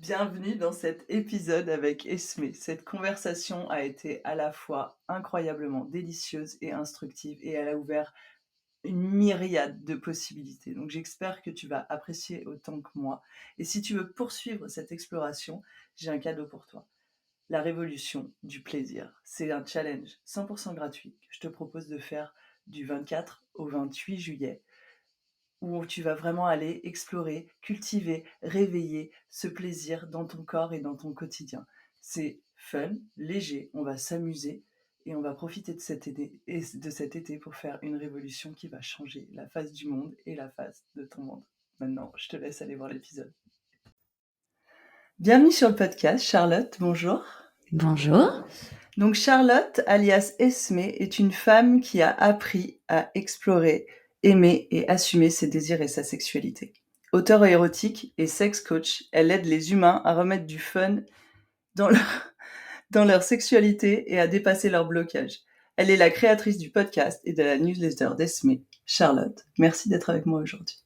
Bienvenue dans cet épisode avec Esmé. Cette conversation a été à la fois incroyablement délicieuse et instructive et elle a ouvert une myriade de possibilités. Donc j'espère que tu vas apprécier autant que moi. Et si tu veux poursuivre cette exploration, j'ai un cadeau pour toi. La révolution du plaisir. C'est un challenge 100% gratuit que je te propose de faire du 24 au 28 juillet où tu vas vraiment aller explorer, cultiver, réveiller ce plaisir dans ton corps et dans ton quotidien. C'est fun, léger, on va s'amuser et on va profiter de cet été pour faire une révolution qui va changer la face du monde et la face de ton monde. Maintenant, je te laisse aller voir l'épisode. Bienvenue sur le podcast, Charlotte, bonjour. Bonjour. Donc Charlotte, alias Esmé, est une femme qui a appris à explorer, aimer et assumer ses désirs et sa sexualité. Auteure érotique et sex coach, elle aide les humains à remettre du fun dans leur sexualité et à dépasser leurs blocages. Elle est la créatrice du podcast et de la newsletter d'Esmé. Charlotte, merci d'être avec moi aujourd'hui.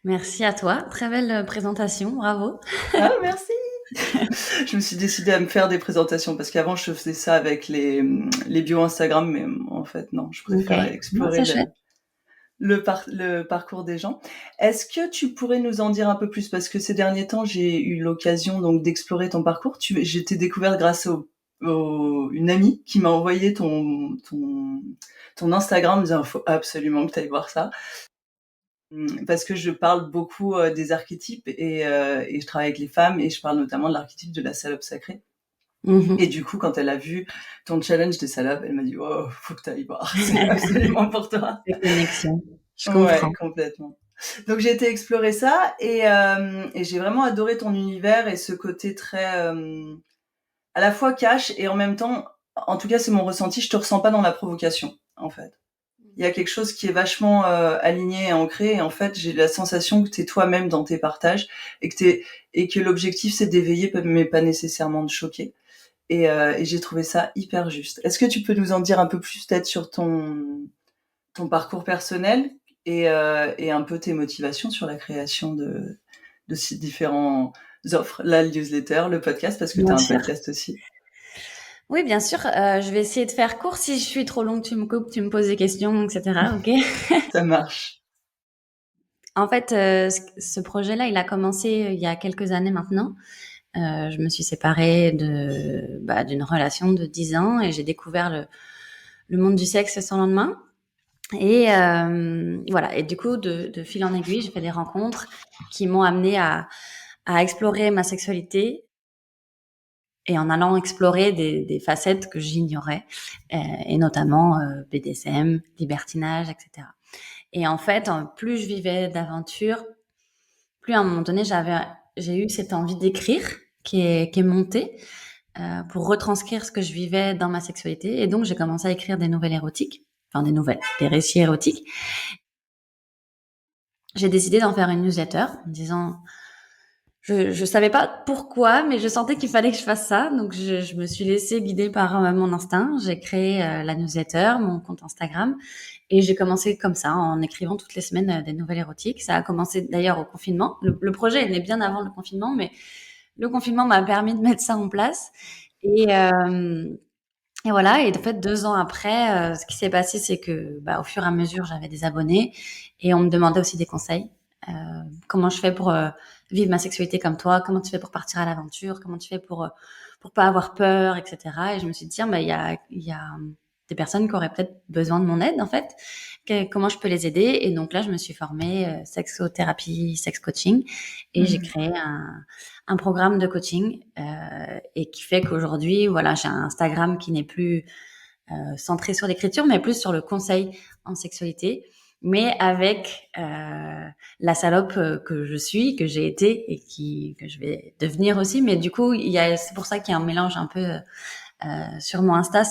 Merci à toi. Très belle présentation. Bravo. Ah, merci. Je me suis décidée à me faire des présentations parce qu'avant je faisais ça avec les bios Instagram, mais en fait non, je préfère explorer le parcours des gens. Est-ce que tu pourrais nous en dire un peu plus? Parce que ces derniers temps, j'ai eu l'occasion donc d'explorer ton parcours. J'ai été découverte grâce une amie qui m'a envoyé ton Instagram en disant faut absolument que tu ailles voir ça. Parce que je parle beaucoup des archétypes et je travaille avec les femmes et je parle notamment de l'archétype de la salope sacrée. Et du coup, quand elle a vu ton challenge des salopes, elle m'a dit oh, faut que tu ailles voir, c'est absolument pour toi. Des connexions. Je comprends. Ouais, complètement. Donc j'ai été explorer ça et j'ai vraiment adoré ton univers et ce côté très à la fois cash et en même temps, en tout cas c'est mon ressenti, je te ressens pas dans la provocation en fait. Il y a quelque chose qui est vachement aligné et ancré et en fait j'ai la sensation que t'es toi-même dans tes partages et que l'objectif c'est d'éveiller mais pas nécessairement de choquer. Et j'ai trouvé ça hyper juste. Est-ce que tu peux nous en dire un peu plus peut-être sur ton parcours personnel et un peu tes motivations sur la création de ces différents offres, la newsletter, le podcast, parce que tu as un podcast aussi. Oui, bien sûr. Je vais essayer de faire court. Si je suis trop longue, tu me coupes, tu me poses des questions, etc. Ok. Ça marche. En fait, ce projet-là, il a commencé il y a quelques années maintenant. Je me suis séparée d'une relation de 10 ans et j'ai découvert le monde du sexe sans lendemain. Et voilà. Et du coup, de fil en aiguille, j'ai fait des rencontres qui m'ont amenée à explorer ma sexualité et en allant explorer des facettes que j'ignorais, et notamment BDSM, libertinage, etc. Et en fait, plus je vivais d'aventures, plus à un moment donné, j'ai eu cette envie d'écrire qui est montée pour retranscrire ce que je vivais dans ma sexualité. Et donc, j'ai commencé à écrire des nouvelles érotiques, des récits érotiques. J'ai décidé d'en faire une newsletter en disant, je savais pas pourquoi, mais je sentais qu'il fallait que je fasse ça. Donc, je me suis laissée guider par mon instinct. J'ai créé la newsletter, mon compte Instagram, et j'ai commencé comme ça, en écrivant toutes les semaines des nouvelles érotiques. Ça a commencé d'ailleurs au confinement. Le projet est né bien avant le confinement, mais le confinement m'a permis de mettre ça en place. Et voilà. Et en fait, 2 ans après, ce qui s'est passé, c'est que, au fur et à mesure, j'avais des abonnés et on me demandait aussi des conseils. Comment je fais pour vivre ma sexualité comme toi? Comment tu fais pour partir à l'aventure? Comment tu fais pour pas avoir peur, etc. Et je me suis dit, tiens, il y a des personnes qui auraient peut-être besoin de mon aide, en fait. Comment je peux les aider? Et donc là, je me suis formée sexothérapie, sex coaching, et j'ai créé un programme de coaching et qui fait qu'aujourd'hui, voilà, j'ai un Instagram qui n'est plus centré sur l'écriture, mais plus sur le conseil en sexualité, mais avec la salope que je suis, que j'ai été et que je vais devenir aussi. Mais du coup, c'est pour ça qu'il y a un mélange un peu sur mon Insta.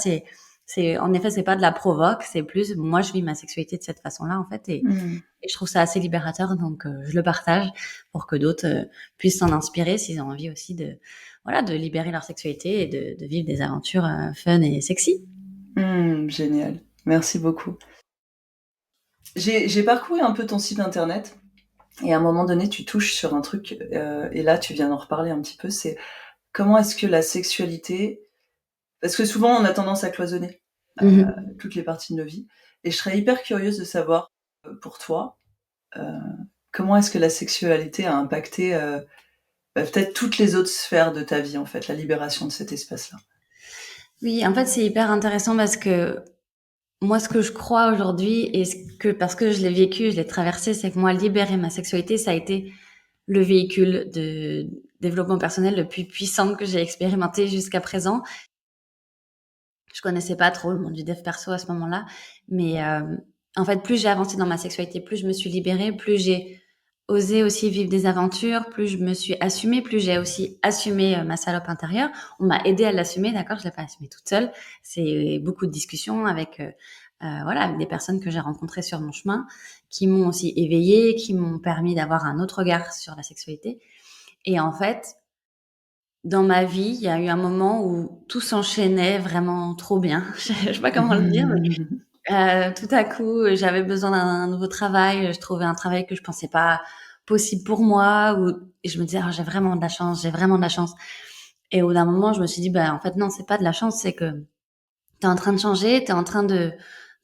En effet, c'est pas de la provoque, c'est plus moi je vis ma sexualité de cette façon-là en fait, et je trouve ça assez libérateur, donc je le partage pour que d'autres puissent s'en inspirer s'ils ont envie aussi de libérer leur sexualité et de vivre des aventures fun et sexy. Génial, merci beaucoup. J'ai parcouru un peu ton site internet Et à un moment donné, tu touches sur un truc, et là, tu viens d'en reparler un petit peu, c'est comment est-ce que la sexualité... Parce que souvent, on a tendance à cloisonner toutes les parties de nos vies. Et je serais hyper curieuse de savoir, pour toi, euh, comment est-ce que la sexualité a impacté peut-être toutes les autres sphères de ta vie, en fait, la libération de cet espace-là. Oui, en fait, c'est hyper intéressant parce que moi, ce que je crois aujourd'hui et parce que je l'ai vécu, je l'ai traversé, c'est que moi, libérer ma sexualité, ça a été le véhicule de développement personnel le plus puissant que j'ai expérimenté jusqu'à présent. Je connaissais pas trop le monde du dev perso à ce moment-là, mais en fait, plus j'ai avancé dans ma sexualité, plus je me suis libérée, plus j'ai osé aussi vivre des aventures, plus je me suis assumée, plus j'ai aussi assumé ma salope intérieure. On m'a aidé à l'assumer, d'accord, je l'ai pas assumée toute seule. C'est beaucoup de discussions avec voilà, avec des personnes que j'ai rencontrées sur mon chemin, qui m'ont aussi éveillée, qui m'ont permis d'avoir un autre regard sur la sexualité. Et en fait, dans ma vie, il y a eu un moment où tout s'enchaînait vraiment trop bien. Je sais pas comment le dire, mais tout à coup, j'avais besoin d'un nouveau travail. Je trouvais un travail que je pensais pas possible pour moi. Et je me disais, oh, j'ai vraiment de la chance, j'ai vraiment de la chance. Et au bout d'un moment, je me suis dit, bah en fait non, c'est pas de la chance, c'est que t'es en train de changer, t'es en train de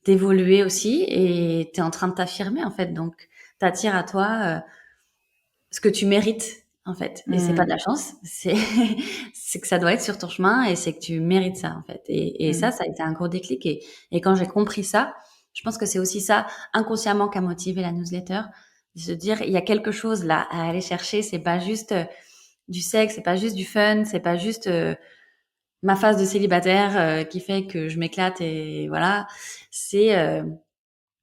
d'évoluer aussi, et t'es en train de t'affirmer en fait. Donc, t'attires à toi ce que tu mérites en fait. Et c'est pas de la chance, c'est c'est que ça doit être sur ton chemin et c'est que tu mérites ça en fait. Et ça, ça a été un gros déclic. Et quand j'ai compris ça, je pense que c'est aussi ça inconsciemment qui a motivé la newsletter, de se dire il y a quelque chose là à aller chercher. C'est pas juste du sexe, c'est pas juste du fun, c'est pas juste ma phase de célibataire qui fait que je m'éclate et voilà. C'est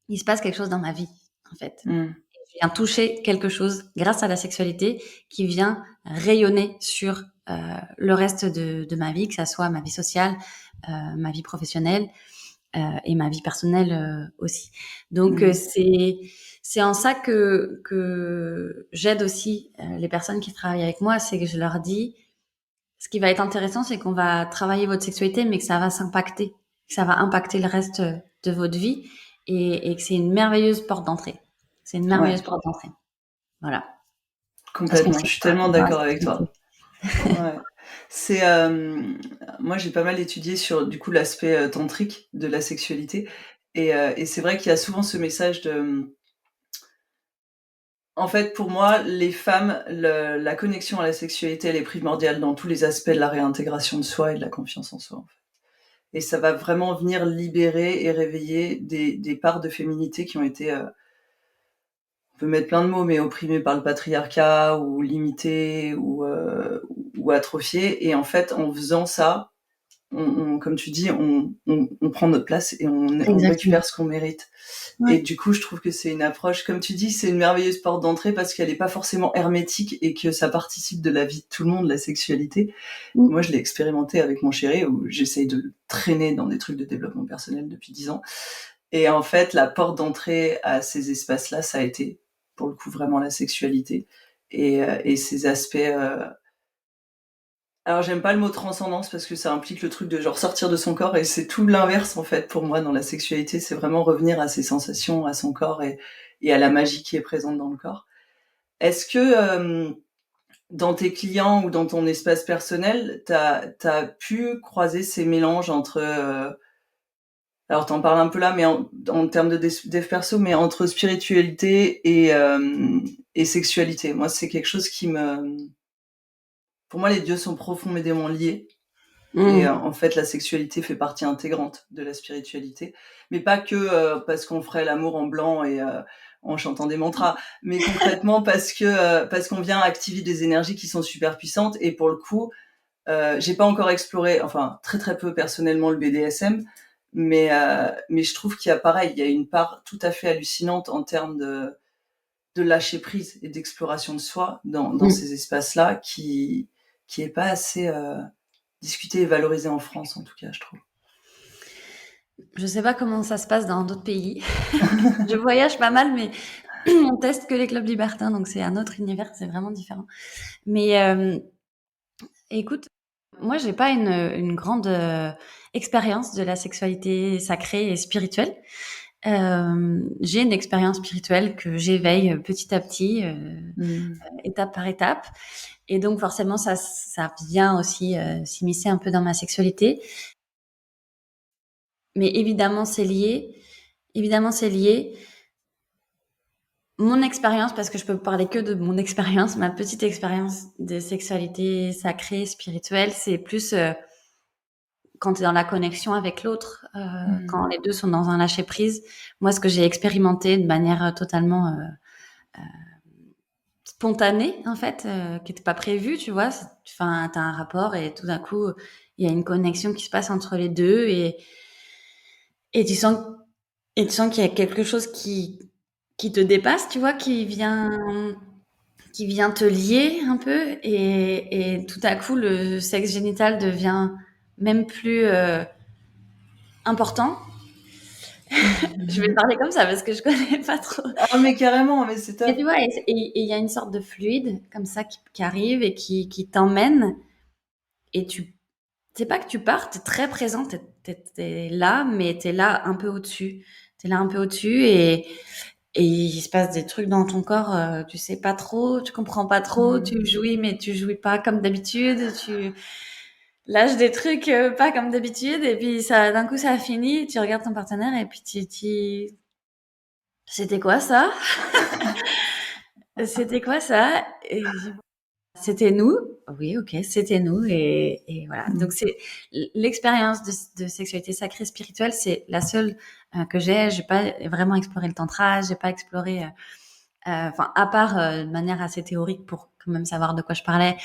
il se passe quelque chose dans ma vie en fait. Je viens toucher quelque chose grâce à la sexualité qui vient rayonner sur le reste de ma vie, que ça soit ma vie sociale, ma vie professionnelle et ma vie personnelle aussi. Donc c'est en ça que j'aide aussi les personnes qui travaillent avec moi, c'est que je leur dis ce qui va être intéressant, c'est qu'on va travailler votre sexualité, mais que ça va s'impacter, que ça va impacter le reste de votre vie et que c'est une merveilleuse porte d'entrée. C'est une Ouais, merveilleuse porte d'entrée. Voilà. Parce qu'on complètement. sait Je suis pas tellement dans la d'accord avec sexualité. toi. Ouais. C'est moi j'ai pas mal étudié sur du coup l'aspect tantrique de la sexualité et c'est vrai qu'il y a souvent ce message de... En fait, pour moi, les femmes, la connexion à la sexualité, elle est primordiale dans tous les aspects de la réintégration de soi et de la confiance en soi, en fait. Et ça va vraiment venir libérer et réveiller des parts de féminité qui ont été, on peut mettre plein de mots, mais opprimées par le patriarcat ou limitées ou atrophiées. Et en fait, en faisant ça, comme tu dis, on prend notre place et on Exactement. récupère ce qu'on mérite. Et Ouais. du coup, je trouve que c'est une approche, comme tu dis, c'est une merveilleuse porte d'entrée parce qu'elle n'est pas forcément hermétique et que ça participe de la vie de tout le monde, la sexualité. Moi, Mm. je l'ai expérimenté avec mon chéri où j'essaye de le traîner dans des trucs de développement personnel depuis 10 ans. Et en fait, la porte d'entrée à ces espaces-là, ça a été, pour le coup, vraiment la sexualité et ces aspects... Alors, j'aime pas le mot transcendance parce que ça implique le truc de genre sortir de son corps et c'est tout l'inverse en fait pour moi dans la sexualité. C'est vraiment revenir à ses sensations, à son corps et à la magie qui est présente dans le corps. Est-ce que dans tes clients ou dans ton espace personnel, t'as pu croiser ces mélanges entre... alors, t'en parles un peu là, mais en termes de dev perso, mais entre spiritualité et sexualité. Moi, c'est quelque chose qui me... Pour moi, les dieux sont profondément liés. Et Mm. en fait, la sexualité fait partie intégrante de la spiritualité. Mais pas que parce qu'on ferait l'amour en blanc et en chantant des mantras, mais concrètement parce qu'on vient activer des énergies qui sont super puissantes. Et pour le coup, j'ai pas encore exploré, enfin très très peu personnellement le BDSM, mais je trouve qu'il y a pareil, il y a une part tout à fait hallucinante en termes de lâcher prise et d'exploration de soi dans Mm. ces espaces-là qui est pas assez discuté et valorisé en France en tout cas, je trouve. Je sais pas comment ça se passe dans d'autres pays. Je voyage pas mal, mais on teste que les clubs libertins, donc c'est un autre univers, c'est vraiment différent. Mais écoute, moi, j'ai pas une grande expérience de la sexualité sacrée et spirituelle. J'ai une expérience spirituelle que j'éveille petit à petit, étape par étape. Et donc forcément, ça vient aussi s'immiscer un peu dans ma sexualité. Mais évidemment, c'est lié. Évidemment, c'est lié. Mon expérience, parce que je peux parler que de mon expérience, ma petite expérience de sexualité sacrée, spirituelle, c'est plus quand tu es dans la connexion avec l'autre, quand les deux sont dans un lâcher prise. Moi, ce que j'ai expérimenté de manière totalement spontanée, en fait, qui n'était pas prévue, tu vois. Enfin, t'as un rapport et tout d'un coup, il y a une connexion qui se passe entre les deux et tu sens qu'il y a quelque chose qui te dépasse, tu vois, qui vient te lier un peu et tout à coup le sexe génital devient même plus important. Je vais parler comme ça parce que je connais pas trop. Ah, mais carrément, mais c'est Et top. tu vois, et il y a une sorte de fluide comme ça qui arrive et qui t'emmène et c'est pas que tu pars, t'es très présent, t'es là, mais t'es là un peu au-dessus. T'es là un peu au-dessus et il se passe des trucs dans ton corps, tu sais pas trop, tu comprends pas trop, tu jouis, mais tu jouis pas comme d'habitude, tu lâches des trucs pas comme d'habitude, et puis ça, d'un coup, ça a fini, tu regardes ton partenaire, et puis c'était quoi ça? C'était quoi ça? Et c'était nous. Oui, ok, c'était nous, et voilà. Donc c'est l'expérience de sexualité sacrée spirituelle, c'est la seule que j'ai. J'ai pas vraiment exploré le tantra, j'ai pas exploré enfin, à part de manière assez théorique pour quand même savoir de quoi je parlais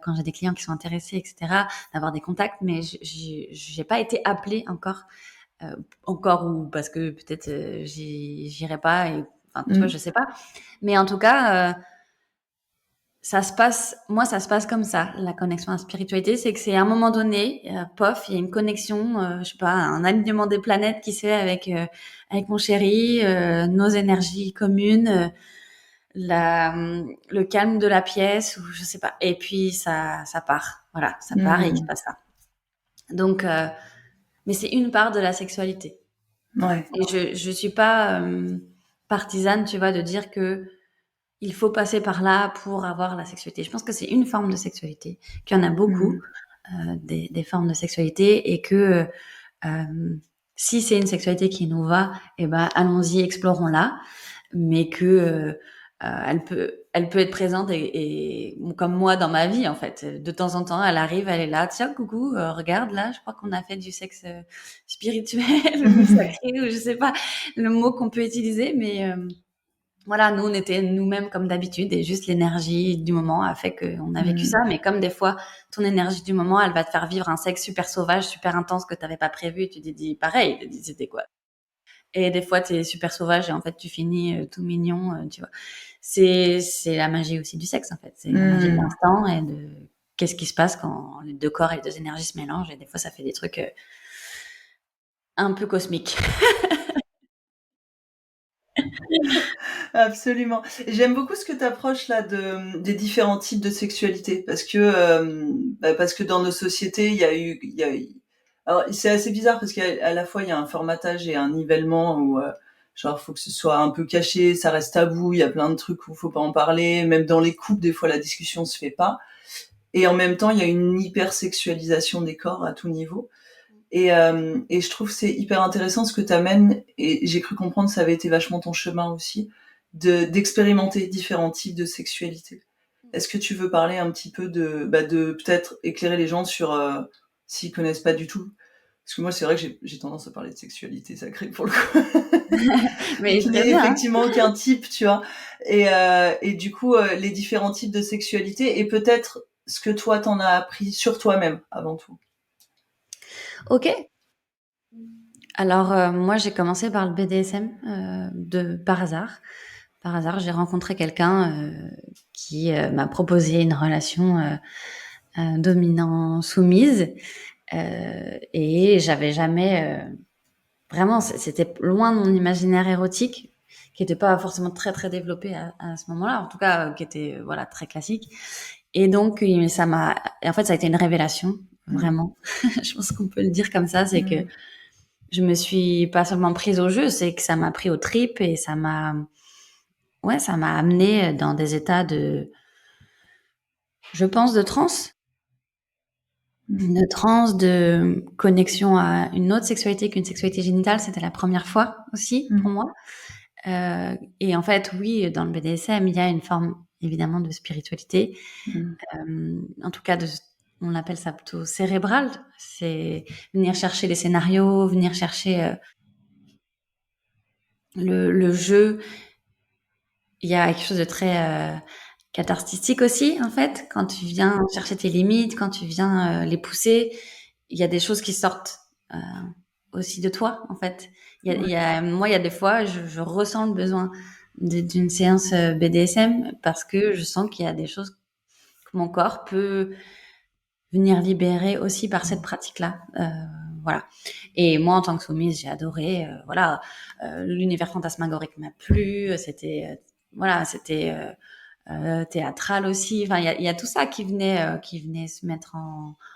quand j'ai des clients qui sont intéressés, etc., d'avoir des contacts, mais j'ai pas été appelée encore ou parce que peut-être j'irai pas, et enfin, tu vois, je sais pas. Mais en tout cas, ça se passe comme ça, la connexion à la spiritualité, c'est que c'est à un moment donné, pof, il y a une connexion, je sais pas, un alignement des planètes qui se fait avec mon chéri, nos énergies communes. Le calme de la pièce ou je sais pas, et puis ça part, voilà, ça part et il se passe ça. Donc mais c'est une part de la sexualité, Ouais. et je suis pas partisane, tu vois, de dire que il faut passer par là pour avoir la sexualité. Je pense que c'est une forme de sexualité, qu'il y en a beaucoup, des formes de sexualité, et que si c'est une sexualité qui nous va, eh ben allons-y, explorons-la, mais que elle peut être présente, et comme moi dans ma vie, en fait. De temps en temps, elle arrive, elle est là, tiens, coucou, regarde là, je crois qu'on a fait du sexe spirituel ou sacré, ou je sais pas le mot qu'on peut utiliser, mais voilà, nous on était nous-mêmes comme d'habitude, et juste l'énergie du moment a fait qu'on a vécu ça. Mais comme des fois, ton énergie du moment, elle va te faire vivre un sexe super sauvage, super intense que t'avais pas prévu, et tu t'es dit pareil, c'était quoi? Et des fois, t'es super sauvage et en fait, tu finis tout mignon, tu vois. C'est la magie aussi du sexe, en fait. C'est la magie de l'instant et de qu'est-ce qui se passe quand les deux corps et les deux énergies se mélangent. Et des fois, ça fait des trucs un peu cosmiques. Absolument. Et j'aime beaucoup ce que tu approches là des différents types de sexualité, parce que dans nos sociétés, il y a eu... Alors, c'est assez bizarre parce qu'à la fois, il y a un formatage et un nivellement où, genre, faut que ce soit un peu caché, ça reste tabou, il y a plein de trucs où faut pas en parler, même dans les couples, des fois, la discussion se fait pas. Et en même temps, il y a une hypersexualisation des corps à tout niveau. Et je trouve que c'est hyper intéressant ce que tu amènes, et j'ai cru comprendre que ça avait été vachement ton chemin aussi, d'expérimenter différents types de sexualité. Est-ce que tu veux parler un petit peu de peut-être éclairer les gens sur s'ils connaissent pas du tout? Parce que moi, c'est vrai que j'ai tendance à parler de sexualité sacrée pour le coup, mais Mais qu'il n'y très ait bien, hein. effectivement aucun type, tu vois. Et du coup, les différents types de sexualité, et peut-être ce que toi t'en as appris sur toi-même avant tout. Ok. Alors, moi, j'ai commencé par le BDSM par hasard. Par hasard, j'ai rencontré quelqu'un qui m'a proposé une relation dominant-soumise. Et j'avais jamais vraiment, c'était loin de mon imaginaire érotique, qui était pas forcément très très développé à ce moment-là, en tout cas qui était voilà, très classique. Et donc et en fait ça a été une révélation, vraiment. Je pense qu'on peut le dire comme ça, c'est que je me suis pas seulement prise au jeu, c'est que ça m'a pris aux tripes et ça m'a amené dans des états je pense, de transe, de connexion à une autre sexualité qu'une sexualité génitale. C'était la première fois aussi pour moi. Et en fait, oui, dans le BDSM, il y a une forme évidemment de spiritualité. En tout cas, on appelle ça plutôt cérébral. C'est venir chercher les scénarios, venir chercher le jeu. Il y a quelque chose de très cathartique aussi, en fait, quand tu viens chercher tes limites, quand tu viens les pousser. Il y a des choses qui sortent aussi de toi, en fait. Moi, il y a des fois, je ressens le besoin d'une séance BDSM parce que je sens qu'il y a des choses que mon corps peut venir libérer aussi par cette pratique-là. Voilà. Et moi, en tant que soumise, j'ai adoré. Voilà, l'univers fantasmagorique m'a plu. C'était théâtral aussi. Enfin, il y a tout ça qui venait se mettre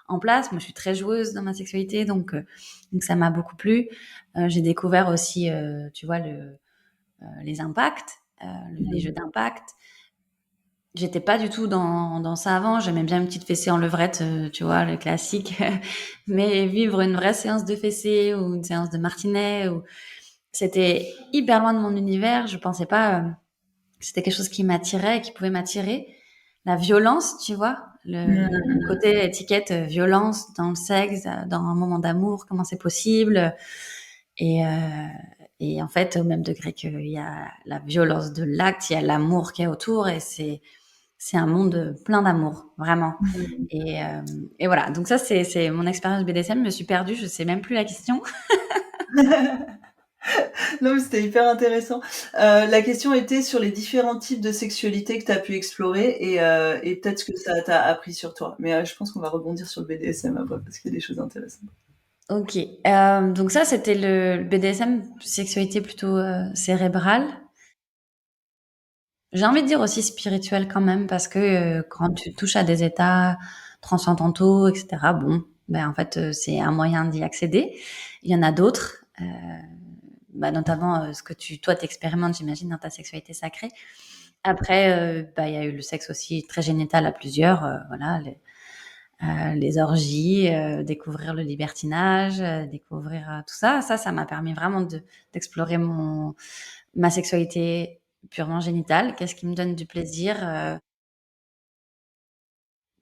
en place. Moi, je suis très joueuse dans ma sexualité, donc ça m'a beaucoup plu. J'ai découvert aussi, tu vois, les impacts, les jeux d'impact. J'étais pas du tout dans ça avant. J'aimais bien une petite fessée en levrette, tu vois, le classique. Mais vivre une vraie séance de fessée ou une séance de martinet, c'était hyper loin de mon univers. Je pensais pas que c'était quelque chose qui m'attirait, qui pouvait m'attirer. La violence, tu vois, le côté étiquette violence dans le sexe, dans un moment d'amour, comment c'est possible. Et, euh, et en fait, au même degré qu'il y a la violence de l'acte, il y a l'amour qui est autour et c'est un monde plein d'amour, vraiment. Et, euh, et voilà. Donc ça, c'est mon expérience BDSM. Je me suis perdue, je sais même plus la question. Non, mais c'était hyper intéressant. La question était sur les différents types de sexualité que tu as pu explorer et peut-être ce que ça t'a appris sur toi. Mais je pense qu'on va rebondir sur le BDSM après parce qu'il y a des choses intéressantes. Ok. Donc ça, c'était le BDSM, sexualité plutôt cérébrale. J'ai envie de dire aussi spirituel quand même, parce que quand tu touches à des états transcendantaux, etc., bon, ben en fait, c'est un moyen d'y accéder. Il y en a d'autres, notamment ce que toi, t'expérimentes, j'imagine, dans ta sexualité sacrée. Après, il y a eu le sexe aussi très génital à plusieurs, voilà, les orgies, découvrir le libertinage, découvrir tout ça. Ça m'a permis vraiment d'explorer ma sexualité purement génitale. Qu'est-ce qui me donne du plaisir?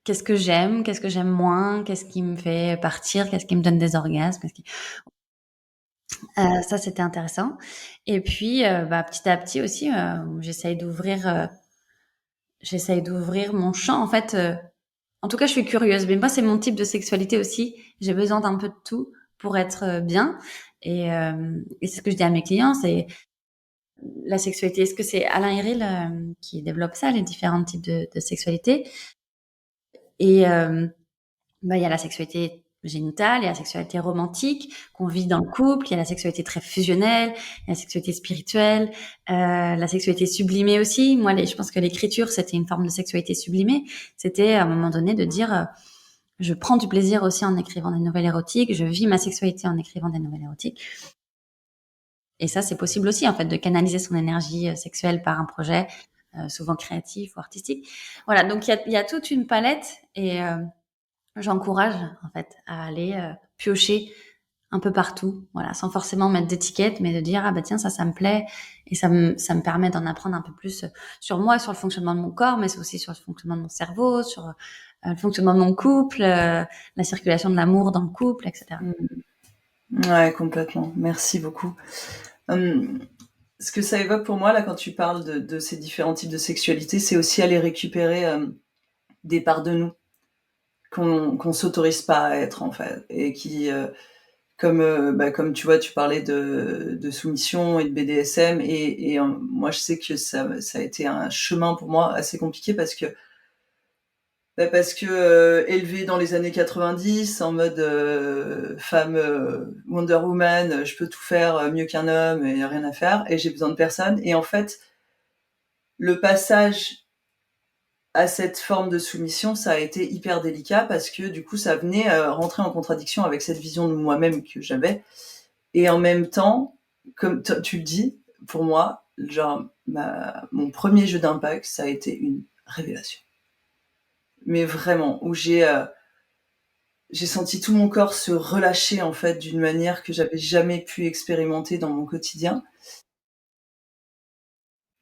Qu'est-ce que j'aime moins? Qu'est-ce qui me fait partir? Qu'est-ce qui me donne des orgasmes? Ça, c'était intéressant. Et puis, petit à petit aussi, j'essaye d'ouvrir mon champ. En fait, en tout cas, je suis curieuse. Mais moi, c'est mon type de sexualité aussi. J'ai besoin d'un peu de tout pour être bien. Et c'est ce que je dis à mes clients, c'est la sexualité. Est-ce que c'est Alain Héril qui développe ça, les différents types de sexualité? Et il y a la sexualité génitale, il y a la sexualité romantique qu'on vit dans le couple, il y a la sexualité très fusionnelle, il y a la sexualité spirituelle, la sexualité sublimée aussi. Moi, je pense que l'écriture, c'était une forme de sexualité sublimée. C'était à un moment donné de dire, je prends du plaisir aussi en écrivant des nouvelles érotiques, je vis ma sexualité en écrivant des nouvelles érotiques. Et ça, c'est possible aussi, en fait, de canaliser son énergie sexuelle par un projet, souvent créatif ou artistique. Voilà, donc il y a toute une palette et j'encourage en fait à aller piocher un peu partout, voilà, sans forcément mettre d'étiquette, mais de dire ah bah tiens ça me plaît et ça me permet d'en apprendre un peu plus sur moi, sur le fonctionnement de mon corps, mais c'est aussi sur le fonctionnement de mon cerveau, sur le fonctionnement de mon couple, la circulation de l'amour dans le couple, etc. Ouais, complètement. Merci beaucoup. Ce que ça évoque pour moi, là, quand tu parles de ces différents types de sexualité, c'est aussi aller récupérer des parts de nous qu'on s'autorise pas à être, en fait. Et qui, comme tu vois, tu parlais de soumission et de BDSM. Et moi, je sais que ça a été un chemin pour moi assez compliqué parce que élevée dans les années 90 en mode femme Wonder Woman, je peux tout faire mieux qu'un homme et rien à faire et j'ai besoin de personne. Et en fait, le passage à cette forme de soumission, ça a été hyper délicat parce que du coup, ça venait rentrer en contradiction avec cette vision de moi-même que j'avais. Et en même temps, comme tu le dis, pour moi, genre, mon premier jeu d'impact, ça a été une révélation. Mais vraiment, où j'ai senti tout mon corps se relâcher, en fait, d'une manière que j'avais jamais pu expérimenter dans mon quotidien.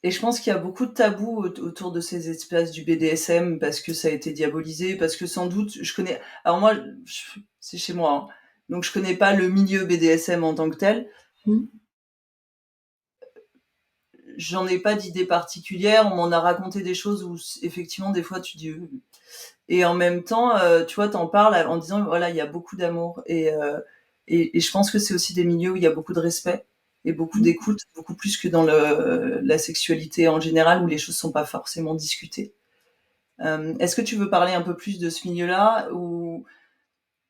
Et je pense qu'il y a beaucoup de tabous autour de ces espaces du BDSM parce que ça a été diabolisé, parce que sans doute, je connais. Alors moi, c'est chez moi, hein, donc je connais pas le milieu BDSM en tant que tel. Mmh. J'en ai pas d'idée particulière. On m'en a raconté des choses où effectivement, des fois, tu dis. Et en même temps, tu vois, t'en parles en disant voilà, il y a beaucoup d'amour et je pense que c'est aussi des milieux où il y a beaucoup de respect et beaucoup Mmh. d'écoute, beaucoup plus que dans la sexualité en général où les choses sont pas forcément discutées. Est-ce que tu veux parler un peu plus de ce milieu-là ou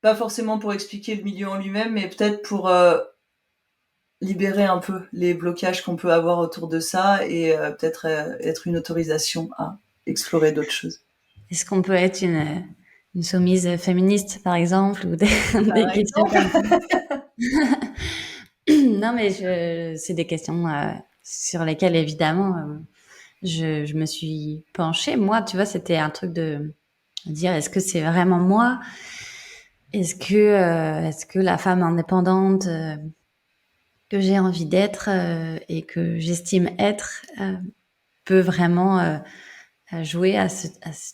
pas forcément pour expliquer le milieu en lui-même, mais peut-être pour libérer un peu les blocages qu'on peut avoir autour de ça et peut-être être une autorisation à explorer d'autres choses. Est-ce qu'on peut être une soumise féministe, par exemple, ou des Par questions comme exemple. ça? Non, mais c'est des questions sur lesquelles, évidemment, je me suis penchée. Moi, tu vois, c'était un truc de dire, est-ce que c'est vraiment moi? Est-ce que la femme indépendante que j'ai envie d'être et que j'estime être peut vraiment jouer à ce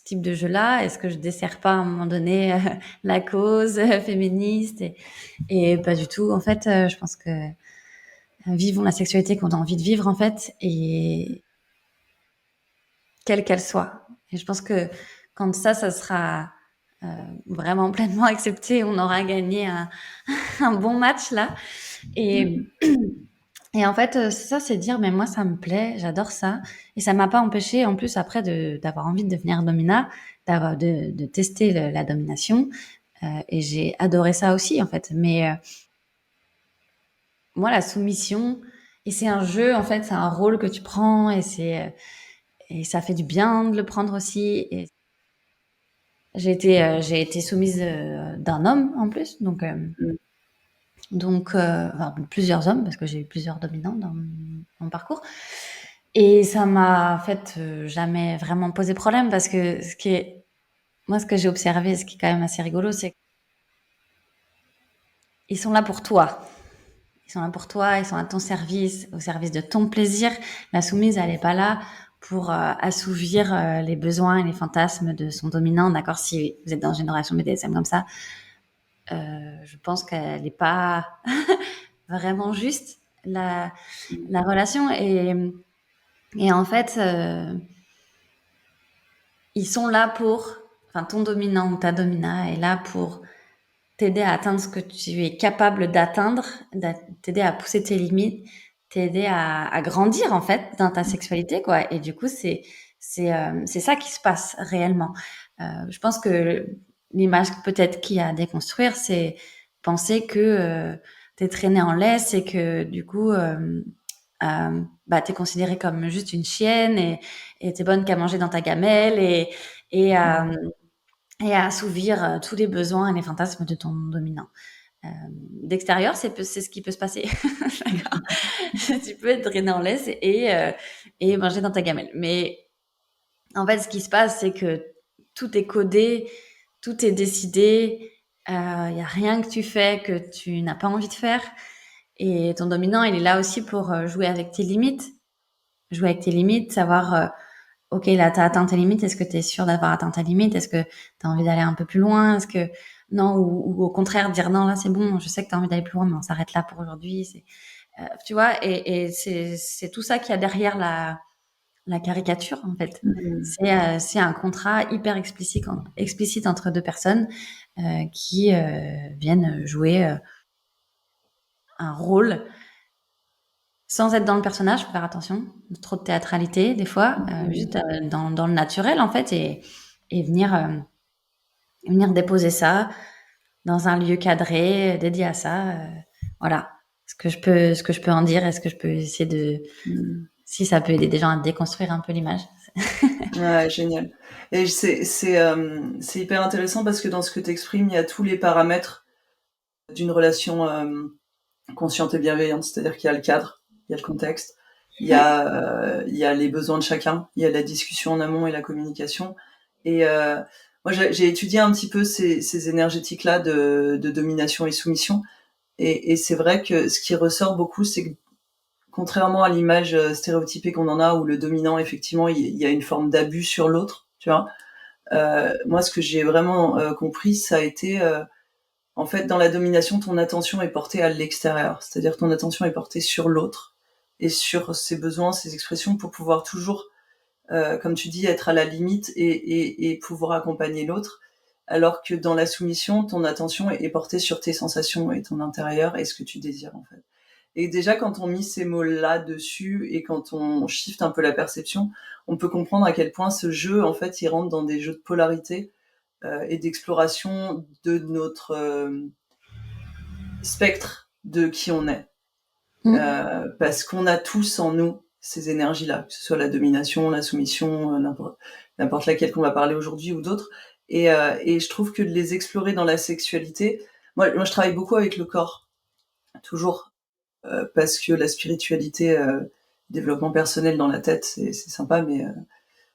type de jeu-là? Est-ce que je desserre pas à un moment donné la cause féministe et pas du tout. En fait, je pense que vivons la sexualité qu'on a envie de vivre en fait et quelle qu'elle soit. Et je pense que quand ça sera vraiment pleinement accepté, on aura gagné un bon match là. Et, et en fait, ça, c'est dire, mais moi, ça me plaît, j'adore ça. Et ça m'a pas empêché, en plus, après, d'avoir envie de devenir domina, de tester la domination. Et j'ai adoré ça aussi, en fait. Mais moi, la soumission, et c'est un jeu, en fait, c'est un rôle que tu prends, et ça fait du bien de le prendre aussi. Et j'ai été soumise d'un homme, en plus. Enfin, plusieurs hommes, parce que j'ai eu plusieurs dominants dans mon parcours. Et ça m'a, en fait, jamais vraiment posé problème parce que moi, ce que j'ai observé, ce qui est quand même assez rigolo, c'est qu'ils sont là pour toi. Ils sont là pour toi, ils sont à ton service, au service de ton plaisir. La soumise, elle est pas là pour assouvir les besoins et les fantasmes de son dominant. D'accord, si vous êtes dans une relation BDSM comme ça, je pense qu'elle n'est pas vraiment juste la relation. Et en fait, ils sont là enfin, ton dominant ou ta domina est là pour t'aider à atteindre ce que tu es capable d'atteindre, t'aider à pousser tes limites, t'aider à grandir en fait dans ta sexualité quoi. Et du coup, c'est ça qui se passe réellement. Je pense que l'image peut-être qu'il y a à déconstruire, c'est penser que t'es traîné en laisse et que du coup, t'es considérée comme juste une chienne et t'es bonne qu'à manger dans ta gamelle et à, et à assouvir tous les besoins et les fantasmes de ton dominant. D'extérieur, c'est ce qui peut se passer. D'accord. Tu peux être drainé en laisse et manger dans ta gamelle. Mais en fait, ce qui se passe, c'est que tout est codé, tout est décidé. Il y a rien que tu fais que tu n'as pas envie de faire. Et ton dominant, il est là aussi pour jouer avec tes limites. Jouer avec tes limites, savoir, ok, là, tu as atteint tes limites. Est-ce que tu es sûr d'avoir atteint ta limite? Est-ce que tu as envie d'aller un peu plus loin? Est-ce que non, ou au contraire dire non, là c'est bon, je sais que tu as envie d'aller plus loin, mais on s'arrête là pour aujourd'hui. Tu vois, et c'est tout ça qu'il y a derrière la caricature en fait. Mmh. C'est un contrat hyper explicite entre deux personnes qui viennent jouer un rôle sans être dans le personnage, faut faire attention, trop de théâtralité des fois, juste dans le naturel en fait, et venir déposer ça dans un lieu cadré dédié à ça. Voilà ce que je peux en dire. Est-ce que je peux essayer si ça peut aider des gens à déconstruire un peu l'image. Ouais, génial. Et c'est hyper intéressant parce que dans ce que tu exprimes, il y a tous les paramètres d'une relation consciente et bienveillante, c'est-à-dire qu'il y a le cadre, il y a le contexte, il y a les besoins de chacun, il y a la discussion en amont et la communication. Et moi, j'ai étudié un petit peu ces énergétiques-là de domination et soumission. Et c'est vrai que ce qui ressort beaucoup, c'est que contrairement à l'image stéréotypée qu'on en a, où le dominant, effectivement, il y a une forme d'abus sur l'autre, tu vois. Moi, ce que j'ai vraiment compris, ça a été en fait, dans la domination, ton attention est portée à l'extérieur. C'est-à-dire ton attention est portée sur l'autre et sur ses besoins, ses expressions pour pouvoir toujours, comme tu dis, être à la limite et pouvoir accompagner l'autre. Alors que dans la soumission, ton attention est portée sur tes sensations et ton intérieur et ce que tu désires, en fait. Et déjà, quand on met ces mots-là dessus et quand on shift un peu la perception, on peut comprendre à quel point ce jeu, en fait, il rentre dans des jeux de polarité et d'exploration de notre spectre de qui on est. Parce qu'on a tous en nous ces énergies-là, que ce soit la domination, la soumission, n'importe laquelle qu'on va parler aujourd'hui ou d'autres. Et je trouve que de les explorer dans la sexualité, moi je travaille beaucoup avec le corps, toujours, parce que la spiritualité, développement personnel dans la tête, c'est sympa, mais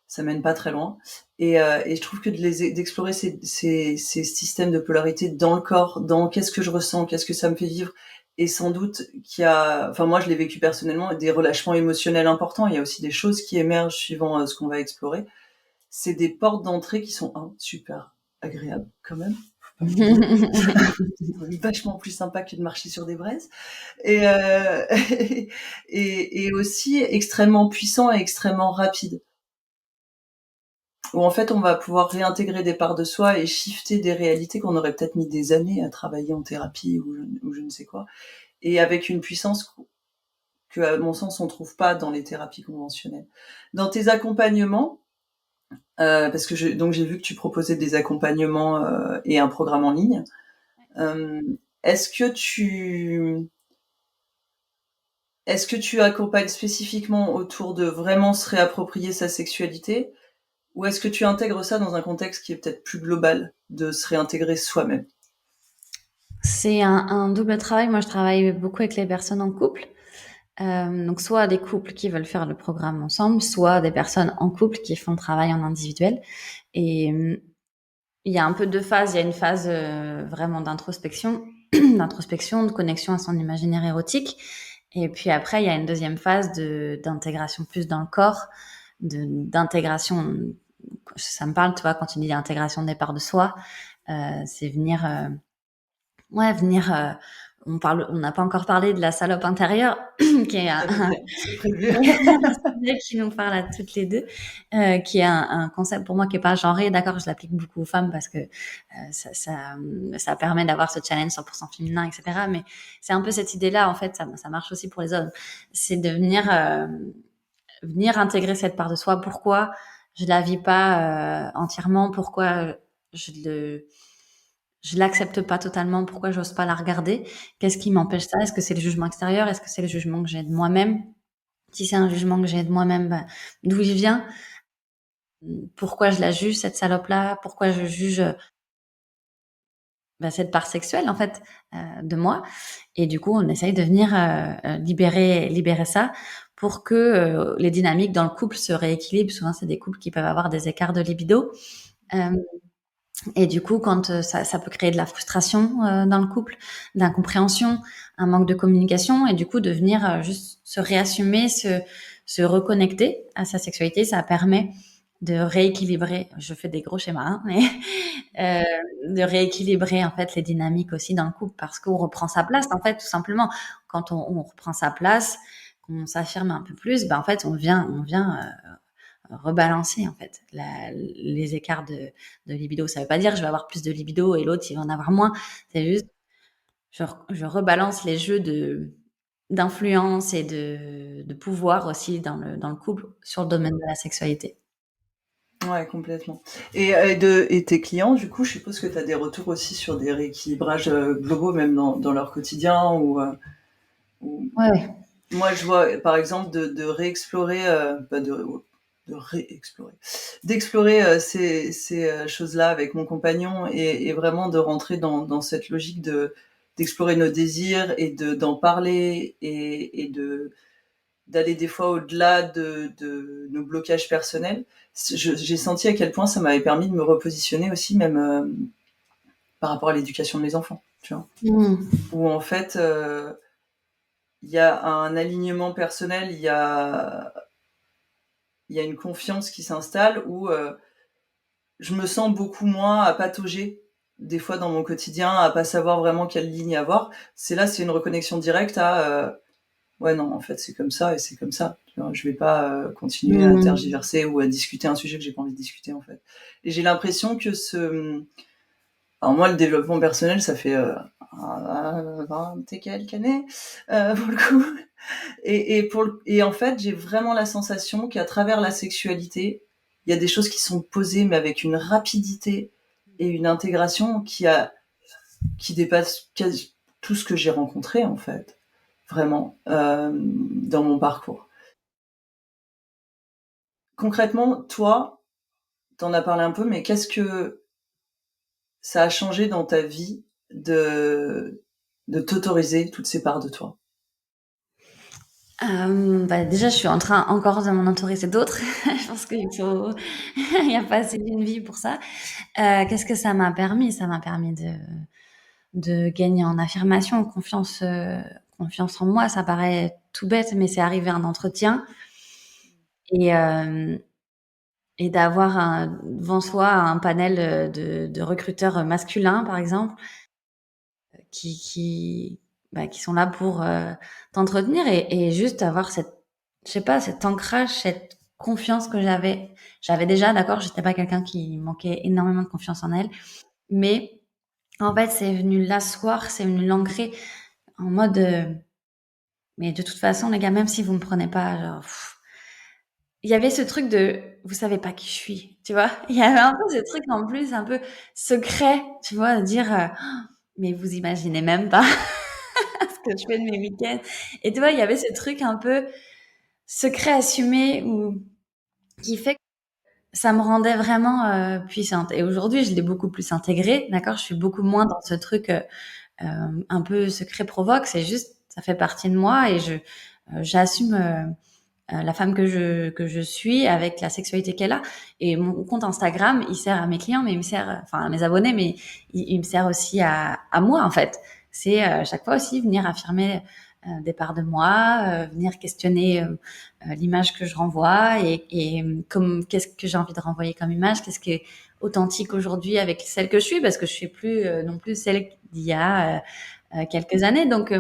ça mène pas très loin. Et je trouve que d'explorer ces systèmes de polarité dans le corps, dans qu'est-ce que je ressens, qu'est-ce que ça me fait vivre, et sans doute qu'il y a, enfin moi je l'ai vécu personnellement, des relâchements émotionnels importants. Il y a aussi des choses qui émergent suivant ce qu'on va explorer. C'est des portes d'entrée qui sont super agréables quand même. C'est vachement plus sympa que de marcher sur des braises. Et, et aussi extrêmement puissant et extrêmement rapide, où en fait on va pouvoir réintégrer des parts de soi et shifter des réalités qu'on aurait peut-être mis des années à travailler en thérapie ou je ne sais quoi, et avec une puissance que, à mon sens, on trouve pas dans les thérapies conventionnelles. Dans tes accompagnements, parce que donc j'ai vu que tu proposais des accompagnements et un programme en ligne, euh, est-ce que tu est-ce que tu accompagnes spécifiquement autour de vraiment se réapproprier sa sexualité, ou est-ce que tu intègres ça dans un contexte qui est peut-être plus global, de se réintégrer soi-même? C'est un double travail. Moi, je travaille beaucoup avec les personnes en couple. Donc, soit des couples qui veulent faire le programme ensemble, soit des personnes en couple qui font le travail en individuel. Et il y a un peu deux phases. Il y a une phase vraiment d'introspection, d'introspection, de connexion à son imaginaire érotique. Et puis après, il y a une deuxième phase d'intégration plus dans le corps, d'intégration. Ça me parle, tu vois, quand tu dis l'intégration des parts de soi, c'est venir, venir. On n'a pas encore parlé de la salope intérieure, qui est C'est prévu. sujet qui nous parle à toutes les deux, qui est un concept pour moi qui est pas genré. D'accord, je l'applique beaucoup aux femmes parce que ça permet d'avoir ce challenge 100% féminin, etc. Mais c'est un peu cette idée-là, en fait, ça marche aussi pour les hommes. C'est de venir intégrer cette part de soi. Pourquoi je la vis pas entièrement? Pourquoi je l'accepte pas totalement? Pourquoi j'ose pas la regarder? Qu'est-ce qui m'empêche ça? Est-ce que c'est le jugement extérieur? Est-ce que c'est le jugement que j'ai de moi-même? Si c'est un jugement que j'ai de moi-même, bah, d'où il vient? Pourquoi je la juge, cette salope-là? Pourquoi je juge bah, cette part sexuelle, en fait, de moi? Et du coup, on essaye de venir libérer ça pour que les dynamiques dans le couple se rééquilibrent. Souvent, c'est des couples qui peuvent avoir des écarts de libido. Et du coup, quand ça peut créer de la frustration dans le couple, de l'incompréhension, un manque de communication, et du coup de venir juste se réassumer, se reconnecter à sa sexualité, ça permet de rééquilibrer. Je fais des gros schémas, hein, mais de rééquilibrer en fait les dynamiques aussi dans le couple, parce qu'on reprend sa place en fait, tout simplement. Quand on reprend sa place, qu'on s'affirme un peu plus, ben en fait on vient rebalancer en fait les écarts de libido. Ça veut pas dire que je vais avoir plus de libido et l'autre il va en avoir moins. C'est juste je rebalance les jeux d'influence et de pouvoir aussi dans le couple sur le domaine de la sexualité. Ouais, complètement. Et tes clients, du coup, je suppose que tu as des retours aussi sur des rééquilibrages globaux, même dans leur quotidien, ou... Ouais, ouais. Moi, je vois, par exemple, de réexplorer, de réexplorer, d'explorer ces choses-là avec mon compagnon, et vraiment de rentrer dans cette logique d'explorer nos désirs et d'en parler et d'aller des fois au-delà de nos blocages personnels, j'ai senti à quel point ça m'avait permis de me repositionner aussi, même par rapport à l'éducation de mes enfants, tu vois. Où en fait, il y a un alignement personnel, il y a une confiance qui s'installe où je me sens beaucoup moins à patauger des fois dans mon quotidien, à pas savoir vraiment quelle ligne avoir. C'est une reconnexion directe à ouais, non, en fait, c'est comme ça et c'est comme ça. Tu vois, je vais pas continuer à tergiverser ou à discuter un sujet que j'ai pas envie de discuter, en fait. Et j'ai l'impression que alors moi, le développement personnel, ça fait 20 et quelques années, pour le coup. Et en fait, j'ai vraiment la sensation qu'à travers la sexualité, il y a des choses qui sont posées, mais avec une rapidité et une intégration qui dépasse tout ce que j'ai rencontré, en fait, vraiment, dans mon parcours. Concrètement, toi, t'en as parlé un peu, mais qu'est-ce que ça a changé dans ta vie de t'autoriser toutes ces parts de toi? Déjà, je suis en train encore de m'en autoriser d'autres. Je pense qu'il faut, il n'y a pas assez d'une vie pour ça. Qu'est-ce que ça m'a permis? Ça m'a permis de gagner en affirmation, confiance en moi. Ça paraît tout bête, mais c'est arrivé à un entretien et, et d'avoir devant soi un panel de recruteurs masculins, par exemple, qui sont là pour t'entretenir et juste avoir je sais pas, cet ancrage, cette confiance que j'avais déjà, d'accord, j'étais pas quelqu'un qui manquait énormément de confiance en elle, mais en fait, c'est venu l'asseoir, c'est venu l'ancrer en mode, mais de toute façon, les gars, même si vous me prenez pas, genre, il y avait ce truc de, vous savez pas qui je suis, tu vois? Il y avait un peu ce truc en plus, un peu secret, tu vois, de dire, mais vous imaginez même pas ce que je fais de mes week-ends. Et tu vois, il y avait ce truc un peu secret assumé ou qui fait que ça me rendait vraiment puissante. Et aujourd'hui, je l'ai beaucoup plus intégré, d'accord? Je suis beaucoup moins dans ce truc un peu secret provoque. C'est juste, ça fait partie de moi et j'assume la femme que je suis avec la sexualité qu'elle a. Et mon compte Instagram, il sert à mes clients, mais il me sert, enfin à mes abonnés, mais il me sert aussi à moi en fait. C'est chaque fois aussi venir affirmer des parts de moi, venir questionner l'image que je renvoie et comme qu'est-ce que j'ai envie de renvoyer comme image, qu'est-ce qui est authentique aujourd'hui avec celle que je suis, parce que je suis plus non plus celle d'il y a quelques années. Donc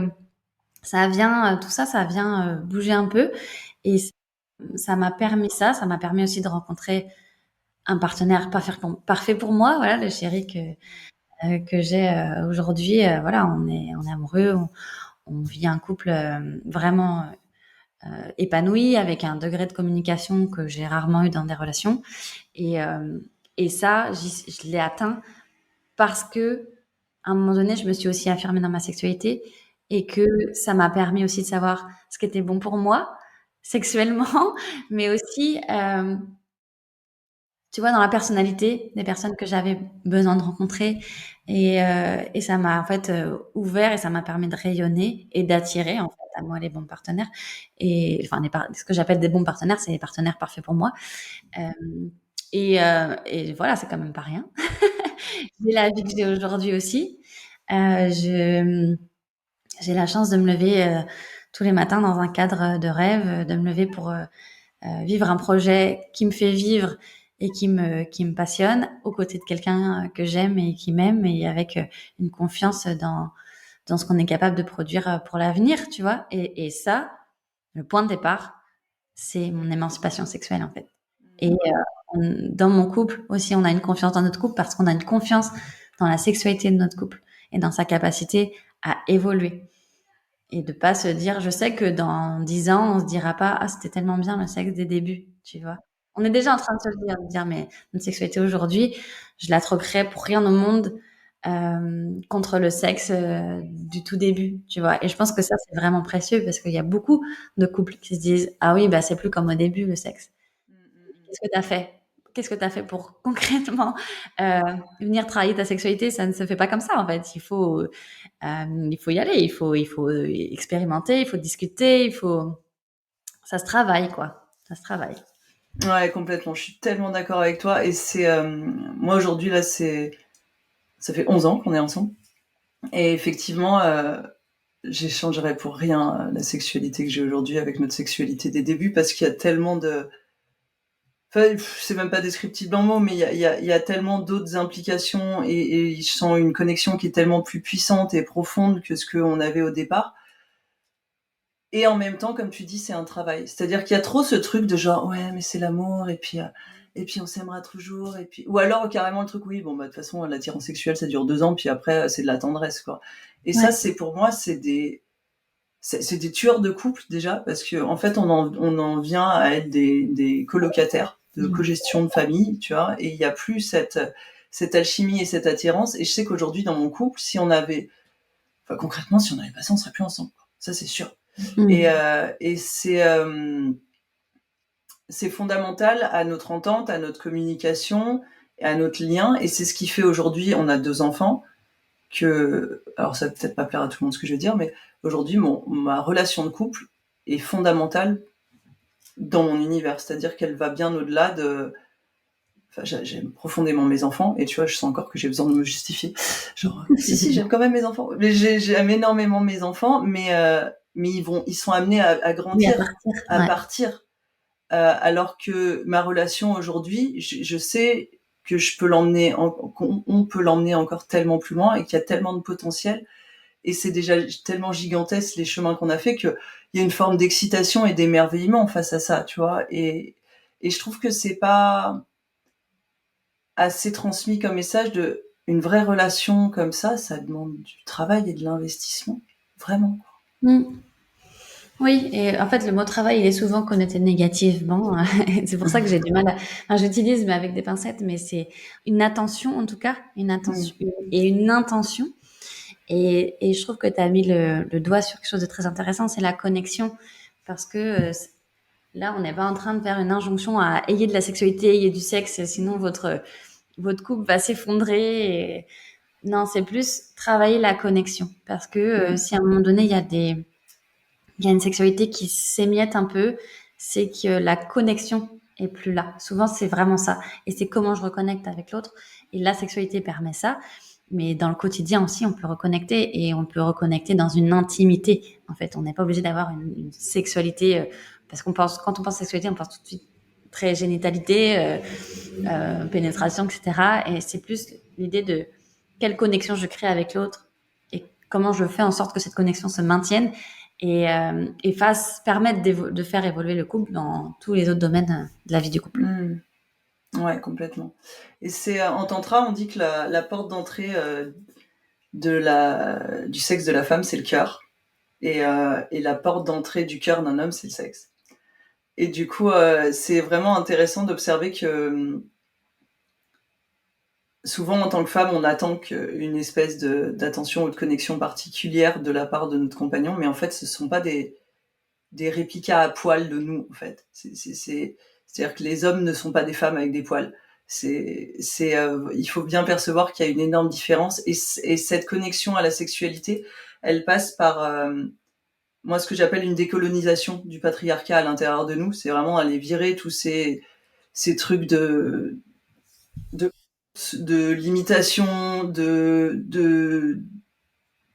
ça vient, tout ça, ça vient bouger un peu et ça m'a permis ça m'a permis aussi de rencontrer un partenaire parfait pour moi, voilà, le chéri que j'ai aujourd'hui. Voilà, on est amoureux, on vit un couple vraiment épanoui avec un degré de communication que j'ai rarement eu dans des relations. Et, euh, et ça, je l'ai atteint parce que à un moment donné, je me suis aussi affirmée dans ma sexualité et que ça m'a permis aussi de savoir ce qui était bon pour moi sexuellement, mais aussi tu vois, dans la personnalité des personnes que j'avais besoin de rencontrer. Et ça m'a en fait ouvert et ça m'a permis de rayonner et d'attirer en fait à moi les bons partenaires. Et enfin, ce que j'appelle des bons partenaires, c'est les partenaires parfaits pour moi. Euh, et voilà, c'est quand même pas rien. J'ai la vie que j'ai aujourd'hui aussi. J'ai la chance de me lever tous les matins dans un cadre de rêve, de me lever pour vivre un projet qui me fait vivre et qui me passionne aux côtés de quelqu'un que j'aime et qui m'aime et avec une confiance dans ce qu'on est capable de produire pour l'avenir, tu vois. Et ça, le point de départ, c'est mon émancipation sexuelle en fait. Et dans mon couple aussi, on a une confiance dans notre couple parce qu'on a une confiance dans la sexualité de notre couple et dans sa capacité à évoluer. Et de pas se dire, je sais que dans 10 ans, on se dira pas, ah, c'était tellement bien le sexe des débuts, tu vois. On est déjà en train de se le dire, de dire, mais notre sexualité aujourd'hui, je la troquerais pour rien au monde contre le sexe du tout début, tu vois. Et je pense que ça, c'est vraiment précieux parce qu'il y a beaucoup de couples qui se disent, ah oui, bah, c'est plus comme au début le sexe. Qu'est-ce que tu as fait? qu'est-ce que tu as fait pour concrètement venir travailler ta sexualité? Ça ne se fait pas comme ça, en fait. Il faut y aller, il faut expérimenter, il faut discuter, ça se travaille, quoi. Ça se travaille. Ouais, complètement. Je suis tellement d'accord avec toi. Et c'est, moi aujourd'hui, là, ça fait 11 ans qu'on est ensemble. Et effectivement, j'échangerais pour rien la sexualité que j'ai aujourd'hui avec notre sexualité des débuts, parce qu'il y a tellement de, enfin, c'est même pas descriptible en mots, mais il y a tellement d'autres implications, et je sens une connexion qui est tellement plus puissante et profonde que ce qu'on avait au départ. Et en même temps, comme tu dis, c'est un travail. C'est-à-dire qu'il y a trop ce truc de genre, ouais, mais c'est l'amour, et puis on s'aimera toujours, et puis, ou alors carrément le truc, oui, bon, bah, de toute façon, l'attirance sexuelle, ça dure 2 ans, puis après, c'est de la tendresse, quoi. Et Ouais. ça, c'est, pour moi, c'est des tueurs de couple, déjà, parce que, en fait, on en vient à être des colocataires de cogestion de famille, tu vois, et il y a plus cette alchimie et cette attirance. Et je sais qu'aujourd'hui, dans mon couple, enfin, concrètement, si on n'avait pas ça, on serait plus ensemble. Ça, c'est sûr. Et c'est fondamental à notre entente, à notre communication, à notre lien. Et c'est ce qui fait aujourd'hui, on a 2 enfants, alors ça va peut-être pas plaire à tout le monde ce que je vais dire, mais aujourd'hui, ma relation de couple est fondamentale dans mon univers. C'est-à-dire qu'elle va bien au-delà de... Enfin, j'aime profondément mes enfants, et tu vois, je sens encore que j'ai besoin de me justifier. Genre, si, j'aime quand même mes enfants. Mais j'aime énormément mes enfants, mais ils sont amenés à grandir, à partir. Alors que ma relation aujourd'hui, je sais que qu'on peut l'emmener encore tellement plus loin, et qu'il y a tellement de potentiel. Et c'est déjà tellement gigantesque les chemins qu'on a fait, qu'il y a une forme d'excitation et d'émerveillement face à ça, tu vois. Et je trouve que c'est pas assez transmis comme message. Une vraie relation comme ça demande du travail et de l'investissement. Vraiment. Oui, et en fait, le mot travail, il est souvent connoté négativement. C'est pour ça que j'ai du mal enfin, j'utilise, mais avec des pincettes, mais c'est une attention, en tout cas, une attention et une intention. Et je trouve que tu as mis le doigt sur quelque chose de très intéressant, c'est la connexion. Parce que là, on n'est pas en train de faire une injonction à ayez de la sexualité, ayez du sexe, sinon votre couple va s'effondrer. Non, c'est plus travailler la connexion. Parce que si à un moment donné, il y a une sexualité qui s'émiette un peu, c'est que la connexion est plus là. Souvent, c'est vraiment ça. Et c'est comment je reconnecte avec l'autre. Et la sexualité permet ça. Mais dans le quotidien aussi, on peut reconnecter, et on peut reconnecter dans une intimité. En fait, on n'est pas obligé d'avoir une sexualité parce quand on pense sexualité, on pense tout de suite très génitalité, pénétration, etc. Et c'est plus l'idée de quelle connexion je crée avec l'autre et comment je fais en sorte que cette connexion se maintienne et permettre de faire évoluer le couple dans tous les autres domaines de la vie du couple. Ouais, complètement. Et c'est en tantra, on dit que la porte d'entrée du sexe de la femme, c'est le cœur, et la porte d'entrée du cœur d'un homme, c'est le sexe. Et du coup, c'est vraiment intéressant d'observer que souvent, en tant que femme, on attend une espèce d'attention ou de connexion particulière de la part de notre compagnon, mais en fait, ce sont pas des réplicas à poil de nous, en fait. C'est-à-dire que les hommes ne sont pas des femmes avec des poils. Il faut bien percevoir qu'il y a une énorme différence, et cette connexion à la sexualité, elle passe par moi, ce que j'appelle une décolonisation du patriarcat à l'intérieur de nous. C'est vraiment aller virer tous ces trucs de limitation, de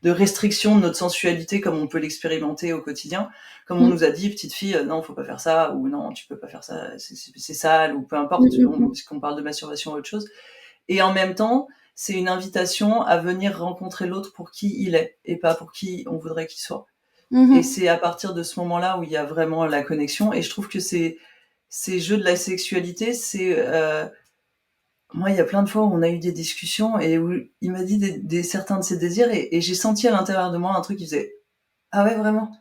restriction de notre sensualité comme on peut l'expérimenter au quotidien. Comme on nous a dit, petite fille, non, faut pas faire ça, ou non, tu peux pas faire ça, c'est sale, ou peu importe, puisqu'on parle de masturbation ou autre chose. Et en même temps, c'est une invitation à venir rencontrer l'autre pour qui il est, et pas pour qui on voudrait qu'il soit. Et c'est à partir de ce moment-là où il y a vraiment la connexion. Et je trouve que ces jeux de la sexualité, moi, il y a plein de fois où on a eu des discussions et où il m'a dit certains de ses désirs, et j'ai senti à l'intérieur de moi un truc qui faisait « Ah ouais, vraiment ?»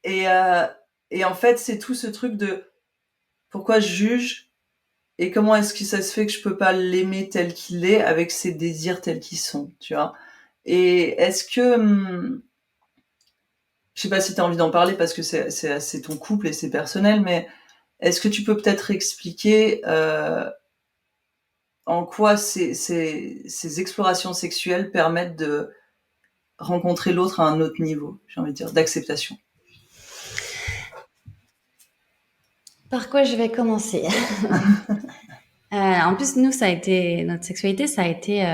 Et en fait, c'est tout ce truc de pourquoi je juge, et comment est-ce que ça se fait que je peux pas l'aimer tel qu'il est avec ses désirs tels qu'ils sont, tu vois. Et est-ce que... je sais pas si tu as envie d'en parler parce que c'est ton couple et c'est personnel, mais Est-ce que tu peux peut-être expliquer en quoi ces explorations sexuelles permettent de rencontrer l'autre à un autre niveau, j'ai envie de dire, d'acceptation? Par quoi je vais commencer? En plus, nous, notre sexualité, ça a été,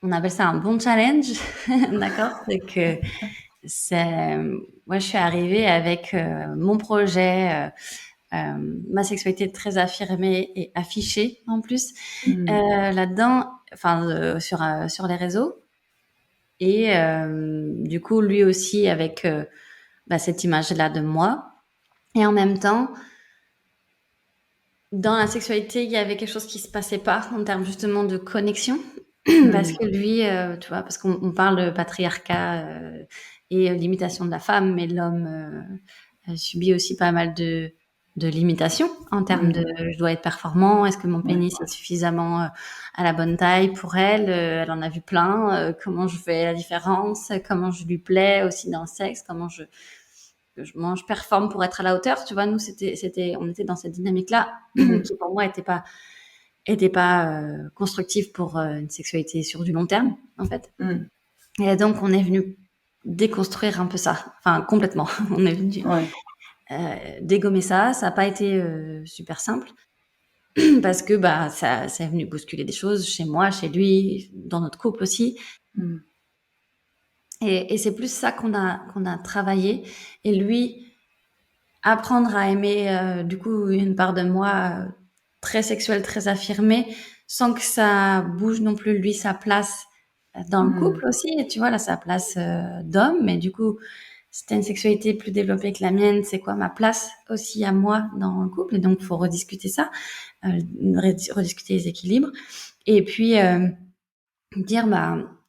on appelle ça un bon challenge, d'accord? C'est que moi, je suis arrivée avec mon projet, ma sexualité très affirmée et affichée en plus Mmh. là-dedans, enfin sur les réseaux. Et du coup, lui aussi avec cette image-là de moi. Et en même temps, dans la sexualité, il y avait quelque chose qui se passait pas en termes justement de connexion. Parce Mmh. que lui, tu vois, parce qu'on parle de patriarcat et limitation de la femme, mais l'homme subit aussi pas mal de limitations en termes de Mmh. je dois être performant, est-ce que mon Ouais. pénis est suffisamment à la bonne taille pour elle, elle en a vu plein, comment je fais la différence, comment je lui plais aussi dans le sexe, comment je performe pour être à la hauteur, tu vois, nous on était dans cette dynamique-là qui pour moi était pas constructive pour une sexualité sur du long terme en fait. Mmh. Et donc on est venu déconstruire un peu ça, enfin complètement. On est venu Ouais. dégommer ça. Ça n'a pas été super simple parce que ça est venu bousculer des choses chez moi, chez lui, dans notre couple aussi. Mmh. Et c'est plus ça qu'on a travaillé. Et lui, apprendre à aimer du coup une part de moi très sexuelle, très affirmée, sans que ça bouge non plus lui sa place dans le Mmh. couple aussi. Et tu vois là sa place d'homme, mais du coup si t'as une sexualité plus développée que la mienne, c'est quoi ma place aussi à moi dans le couple? Et donc faut rediscuter ça, rediscuter les équilibres. Et puis dire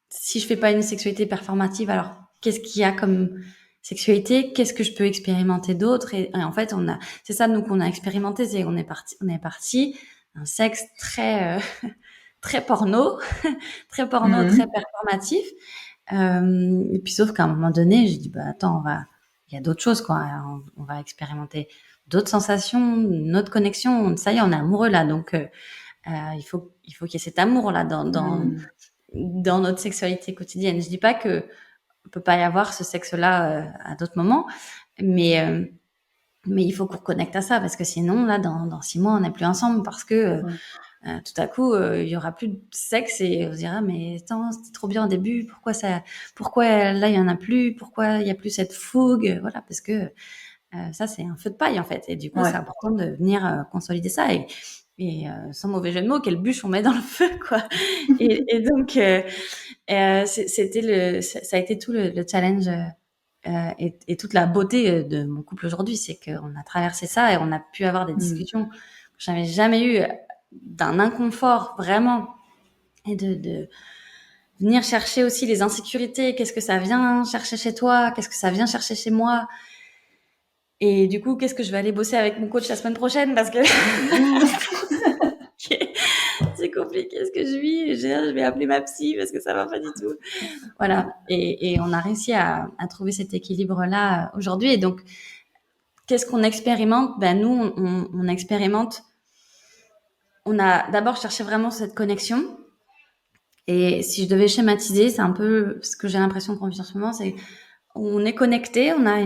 si je fais pas une sexualité performative, alors qu'est-ce qu'il y a comme sexualité, qu'est-ce que je peux expérimenter d'autre, et en fait c'est ça nous qu'on a expérimenté, c'est on est parti un sexe très très porno très porno, très Mmh. performatif, et puis sauf qu'à un moment donné j'ai dit attends, il y a d'autres choses quoi, on va expérimenter d'autres sensations, une autre connexion, ça y est on est amoureux là, donc il faut qu'il y ait cet amour là Mmh. dans notre sexualité quotidienne. Je dis pas que on peut pas y avoir ce sexe-là à d'autres moments, mais il faut qu'on reconnecte à ça parce que sinon là dans 6 mois on n'est plus ensemble parce que Ouais. tout à coup il y aura plus de sexe et on se dira mais attends c'était trop bien au début, pourquoi là il y en a plus, pourquoi il y a plus cette fougue, voilà, parce que ça c'est un feu de paille en fait, et du coup c'est Ouais. important de venir consolider ça, et sans mauvais jeu de mots, quelle bûche on met dans le feu quoi. Et donc ça a été tout le challenge et toute la beauté de mon couple aujourd'hui, c'est qu'on a traversé ça et on a pu avoir des Mmh. discussions que j'avais jamais eu, d'un inconfort vraiment, et de venir chercher aussi les insécurités. Qu'est-ce que ça vient chercher chez toi? Qu'est-ce que ça vient chercher chez moi? Et du coup, qu'est-ce que je vais aller bosser avec mon coach la semaine prochaine? Parce que c'est compliqué ce que je vis. Je vais appeler ma psy parce que ça va pas du tout. Voilà. Et on a réussi à trouver cet équilibre-là aujourd'hui. Et donc, qu'est-ce qu'on expérimente? Nous, on expérimente. On a d'abord cherché vraiment cette connexion. Et si je devais schématiser, c'est un peu ce que j'ai l'impression qu'on vit en ce moment, c'est on est connecté, on a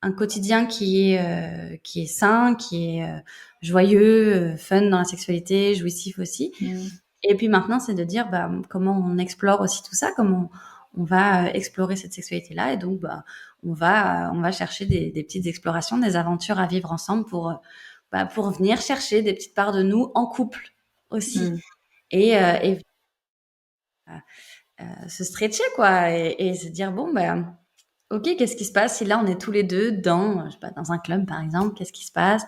un quotidien qui est sain, qui est joyeux, fun dans la sexualité, jouissif aussi. Mmh. Et puis maintenant, c'est de dire comment on explore aussi tout ça, comment on va explorer cette sexualité-là. Et donc, on va chercher des petites explorations, des aventures à vivre ensemble pour venir chercher des petites parts de nous en couple aussi. Mmh. Et se stretcher, quoi, et se dire, bon, ok, qu'est-ce qui se passe si là on est tous les deux je sais pas, dans un club par exemple, qu'est-ce qui se passe?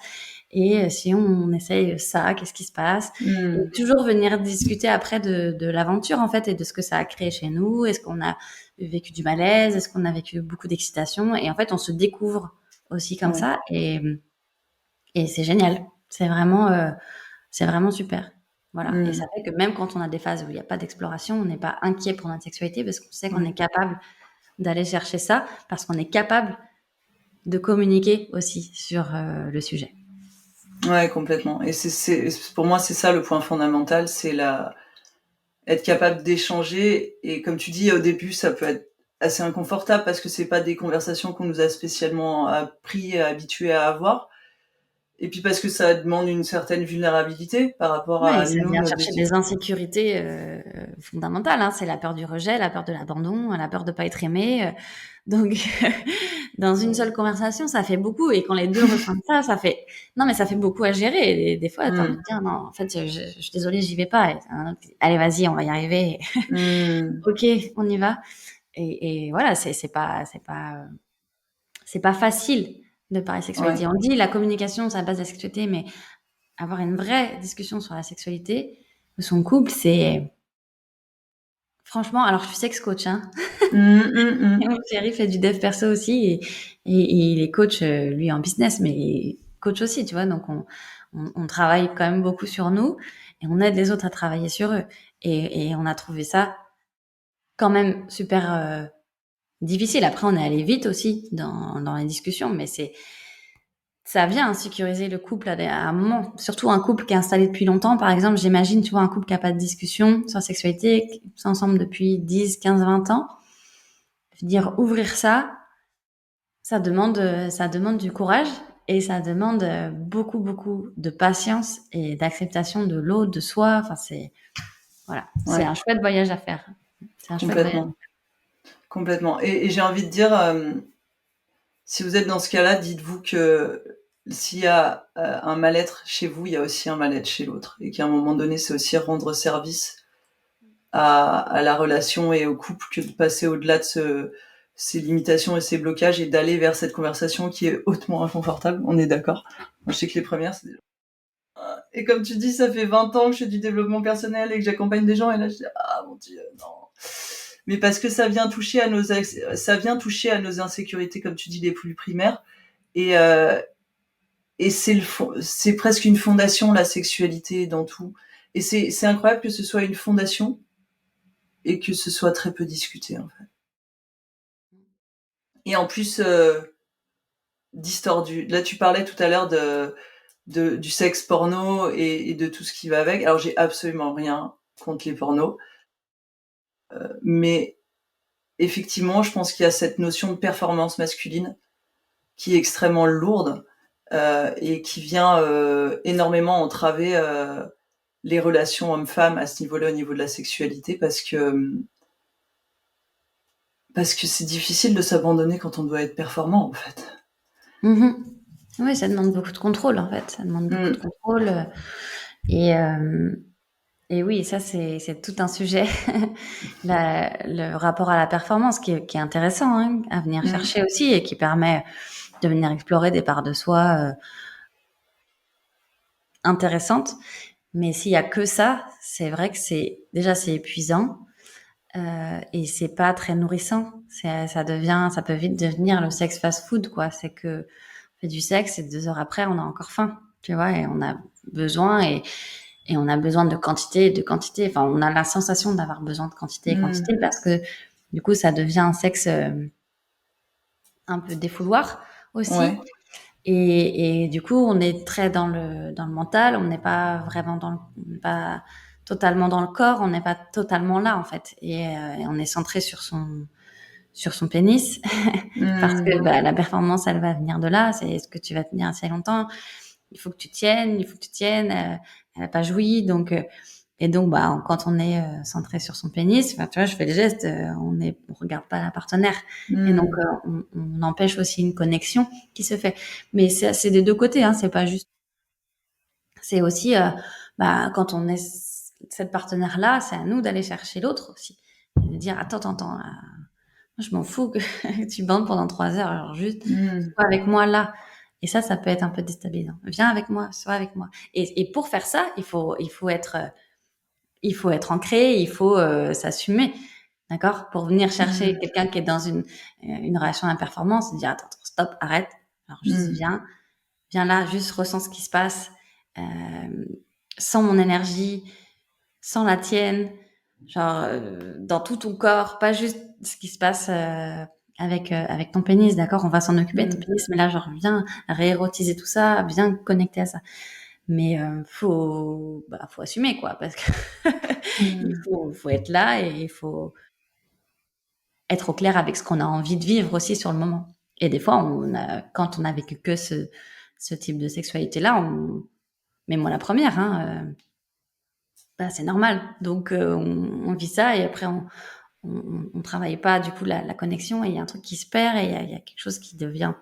Et si on essaye ça, qu'est-ce qui se passe? Et Mmh. toujours venir discuter après de l'aventure en fait et de ce que ça a créé chez nous. Est-ce qu'on a vécu du malaise? Est-ce qu'on a vécu beaucoup d'excitation? Et en fait, on se découvre aussi comme Ouais. ça, et c'est génial. C'est vraiment super. Voilà. Et ça Mmh. fait que même quand on a des phases où il n'y a pas d'exploration, on n'est pas inquiet pour notre sexualité parce qu'on sait qu'on Ouais. est capable d'aller chercher ça, parce qu'on est capable de communiquer aussi sur le sujet. Ouais, complètement. Et pour moi, c'est ça le point fondamental, c'est être capable d'échanger. Et comme tu dis, au début, ça peut être assez inconfortable parce que c'est pas des conversations qu'on nous a spécialement appris, habitués à avoir. Et puis parce que ça demande une certaine vulnérabilité par rapport Ouais, à ça nous, vient notre chercher vécu. des insécurités fondamentales. Hein. C'est la peur du rejet, la peur de l'abandon, la peur de pas être aimé. Donc, dans une seule conversation, ça fait beaucoup. Et quand les deux ressentent ça, ça fait non, mais ça fait beaucoup à gérer. Et des fois, t'as envie de dire non. En fait, je suis désolée, j'y vais pas. Et un autre qui dit, allez, vas-y, on va y arriver. Mm. Ok, on y va. Et voilà, c'est pas facile de parler Ouais. sexualité. On dit la communication, c'est la base de la sexualité, mais avoir une vraie discussion sur la sexualité de son couple, c'est franchement. Alors, je suis sex coach, hein. Mm, mm, Et mm. mon chéri fait du dev perso aussi et il est coach, lui, en business, mais coach aussi, tu vois. Donc, on travaille quand même beaucoup sur nous et on aide les autres à travailler sur eux. Et on a trouvé ça quand même super difficile. Après, on est allé vite aussi dans les discussions, mais ça vient sécuriser le couple à un moment. Surtout un couple qui est installé depuis longtemps. Par exemple, j'imagine, tu vois, un couple qui n'a pas de discussion sur la sexualité, qui sont ensemble depuis 10, 15, 20 ans. Je veux dire, ouvrir ça demande du courage et ça demande beaucoup, beaucoup de patience et d'acceptation de l'autre, de soi. Enfin, c'est Ouais, un chouette voyage à faire. C'est un chouette voyage. complètement. Complètement. Et j'ai envie de dire, si vous êtes dans ce cas-là, dites-vous que s'il y a un mal-être chez vous, il y a aussi un mal-être chez l'autre. Et qu'à un moment donné, c'est aussi rendre service à la relation et au couple que de passer au-delà de ces limitations et ces blocages et d'aller vers cette conversation qui est hautement inconfortable. On est d'accord. Moi, je sais que les premières, c'est... Et comme tu dis, ça fait 20 ans que je fais du développement personnel et que j'accompagne des gens. Et là, je dis, ah mon Dieu, non. Mais parce que ça vient toucher à nos insécurités, comme tu dis, les plus primaires. Et, c'est presque une fondation, la sexualité, dans tout. Et c'est incroyable que ce soit une fondation et que ce soit très peu discuté, en fait. Et en plus, distordu. Là, tu parlais tout à l'heure du sexe porno et de tout ce qui va avec. Alors, j'ai absolument rien contre les pornos. Mais effectivement, je pense qu'il y a cette notion de performance masculine qui est extrêmement lourde et qui vient énormément entraver les relations hommes-femmes à ce niveau-là, au niveau de la sexualité, parce que c'est difficile de s'abandonner quand on doit être performant, en fait. Mm-hmm. Oui, ça demande beaucoup de contrôle, en fait. Ça demande beaucoup de Mm. contrôle. Et, euh, et oui, ça, c'est tout un sujet. Le rapport à la performance qui est intéressant hein, à venir Mm. chercher aussi et qui permet de venir explorer des parts de soi intéressantes. Mais s'il y a que ça, c'est vrai que c'est épuisant et c'est pas très nourrissant. Ça peut vite devenir le sexe fast-food quoi. C'est que on fait du sexe et 2 heures après on a encore faim, tu vois, et on a besoin et on a besoin de quantité et de quantité. Enfin, on a la sensation d'avoir besoin de quantité et quantité Mm. parce que du coup ça devient un sexe un peu défouloir aussi. Ouais. Et du coup, on est très dans le mental, on n'est pas vraiment on n'est pas totalement dans le corps, on n'est pas totalement là en fait. Et on est centré sur son pénis parce que Mm. bah, la performance, elle va venir de là. C'est est-ce que tu vas tenir assez longtemps? Il faut que tu tiennes, il faut que tu tiennes. Elle n'a pas joui, donc et donc bah quand on est centré sur son pénis, enfin tu vois, je fais le geste, on regarde pas la partenaire et donc Mm. on empêche aussi une connexion qui se fait. Mais c'est des deux côtés, hein, c'est pas juste. C'est aussi bah quand on est cette partenaire là, c'est à nous d'aller chercher l'autre aussi et de dire attends, moi, je m'en fous que tu bandes pendant 3 heures. Alors juste, Mm. sois avec moi là. Et ça peut être un peu déstabilisant. Viens avec moi, sois avec moi. Et pour faire ça, il faut être ancré, il faut s'assumer, d'accord. Pour venir chercher Mm. quelqu'un qui est dans une relation à performance, dire attends, stop, arrête. Alors juste Mm. viens là, juste ressens ce qui se passe, euh, sans mon énergie, sans la tienne, genre dans tout ton corps, pas juste ce qui se passe avec ton pénis, d'accord, on va s'en occuper de ton Mmh. pénis, mais là, genre, viens réérotiser tout ça, viens connecter à ça. Mais faut assumer, quoi, parce que il Mmh. faut être là et il faut être au clair avec ce qu'on a envie de vivre aussi sur le moment. Et des fois, quand on a vécu que ce type de sexualité-là, mais moi la première, hein, bah, c'est normal. Donc, on vit ça et après, on travaille pas du coup la connexion et il y a un truc qui se perd et il y a quelque chose qui devient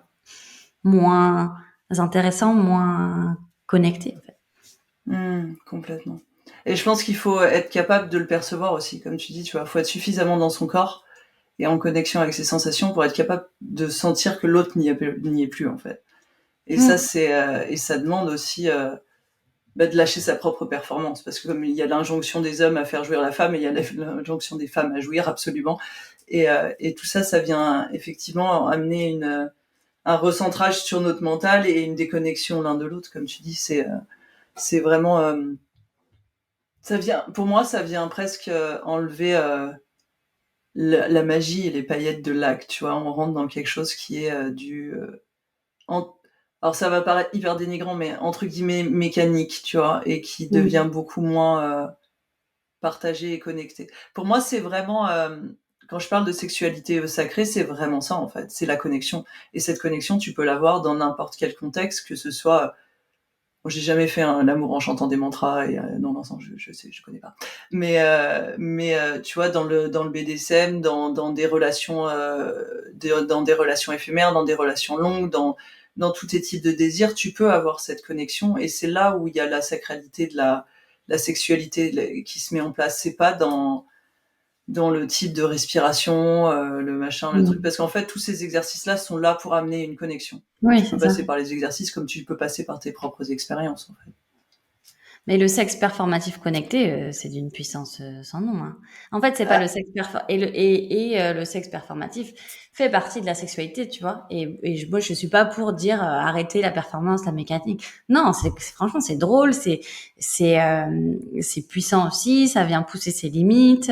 moins intéressant, moins connecté, en fait. Complètement. Et je pense qu'il faut être capable de le percevoir aussi, comme tu dis, tu vois, faut être suffisamment dans son corps et en connexion avec ses sensations pour être capable de sentir que l'autre n'y est plus, en fait. Et ça, Mmh. c'est et ça demande aussi de lâcher sa propre performance, parce que comme il y a l'injonction des hommes à faire jouir la femme, et il y a l'injonction des femmes à jouir absolument, et tout ça, ça vient effectivement amener un recentrage sur notre mental et une déconnexion l'un de l'autre, comme tu dis, c'est vraiment ça vient, pour moi, ça vient presque enlever la magie et les paillettes de l'acte, tu vois. On rentre dans quelque chose qui est en- alors ça va paraître hyper dénigrant, mais entre guillemets mécanique, tu vois, et qui Mmh. devient beaucoup moins partagé et connecté. Pour moi, c'est vraiment quand je parle de sexualité sacrée, c'est vraiment ça en fait, c'est la connexion. Et cette connexion, tu peux l'avoir dans n'importe quel contexte, que ce soit moi, j'ai jamais fait l'amour en chantant des mantras et non, non, je sais, je connais pas. Mais tu vois, dans le BDSM, dans des relations, dans des relations éphémères, dans des relations longues, dans tous tes types de désirs, tu peux avoir cette connexion. Et c'est là où il y a la sacralité de la sexualité qui se met en place. C'est pas dans le type de respiration, le machin, le truc, Mmh. parce qu'en fait, tous ces exercices-là sont là pour amener une connexion. Oui, Tu peux c'est ça. passer par les exercices comme tu peux passer par tes propres expériences, en fait. Mais le sexe performatif connecté, c'est d'une puissance sans nom, hein. En fait, c'est pas le Ah, sexe le sexe performatif fait partie de la sexualité, tu vois. Moi, je suis pas pour dire arrêter la performance, la mécanique. Non, franchement, c'est drôle, c'est puissant aussi. Ça vient pousser ses limites.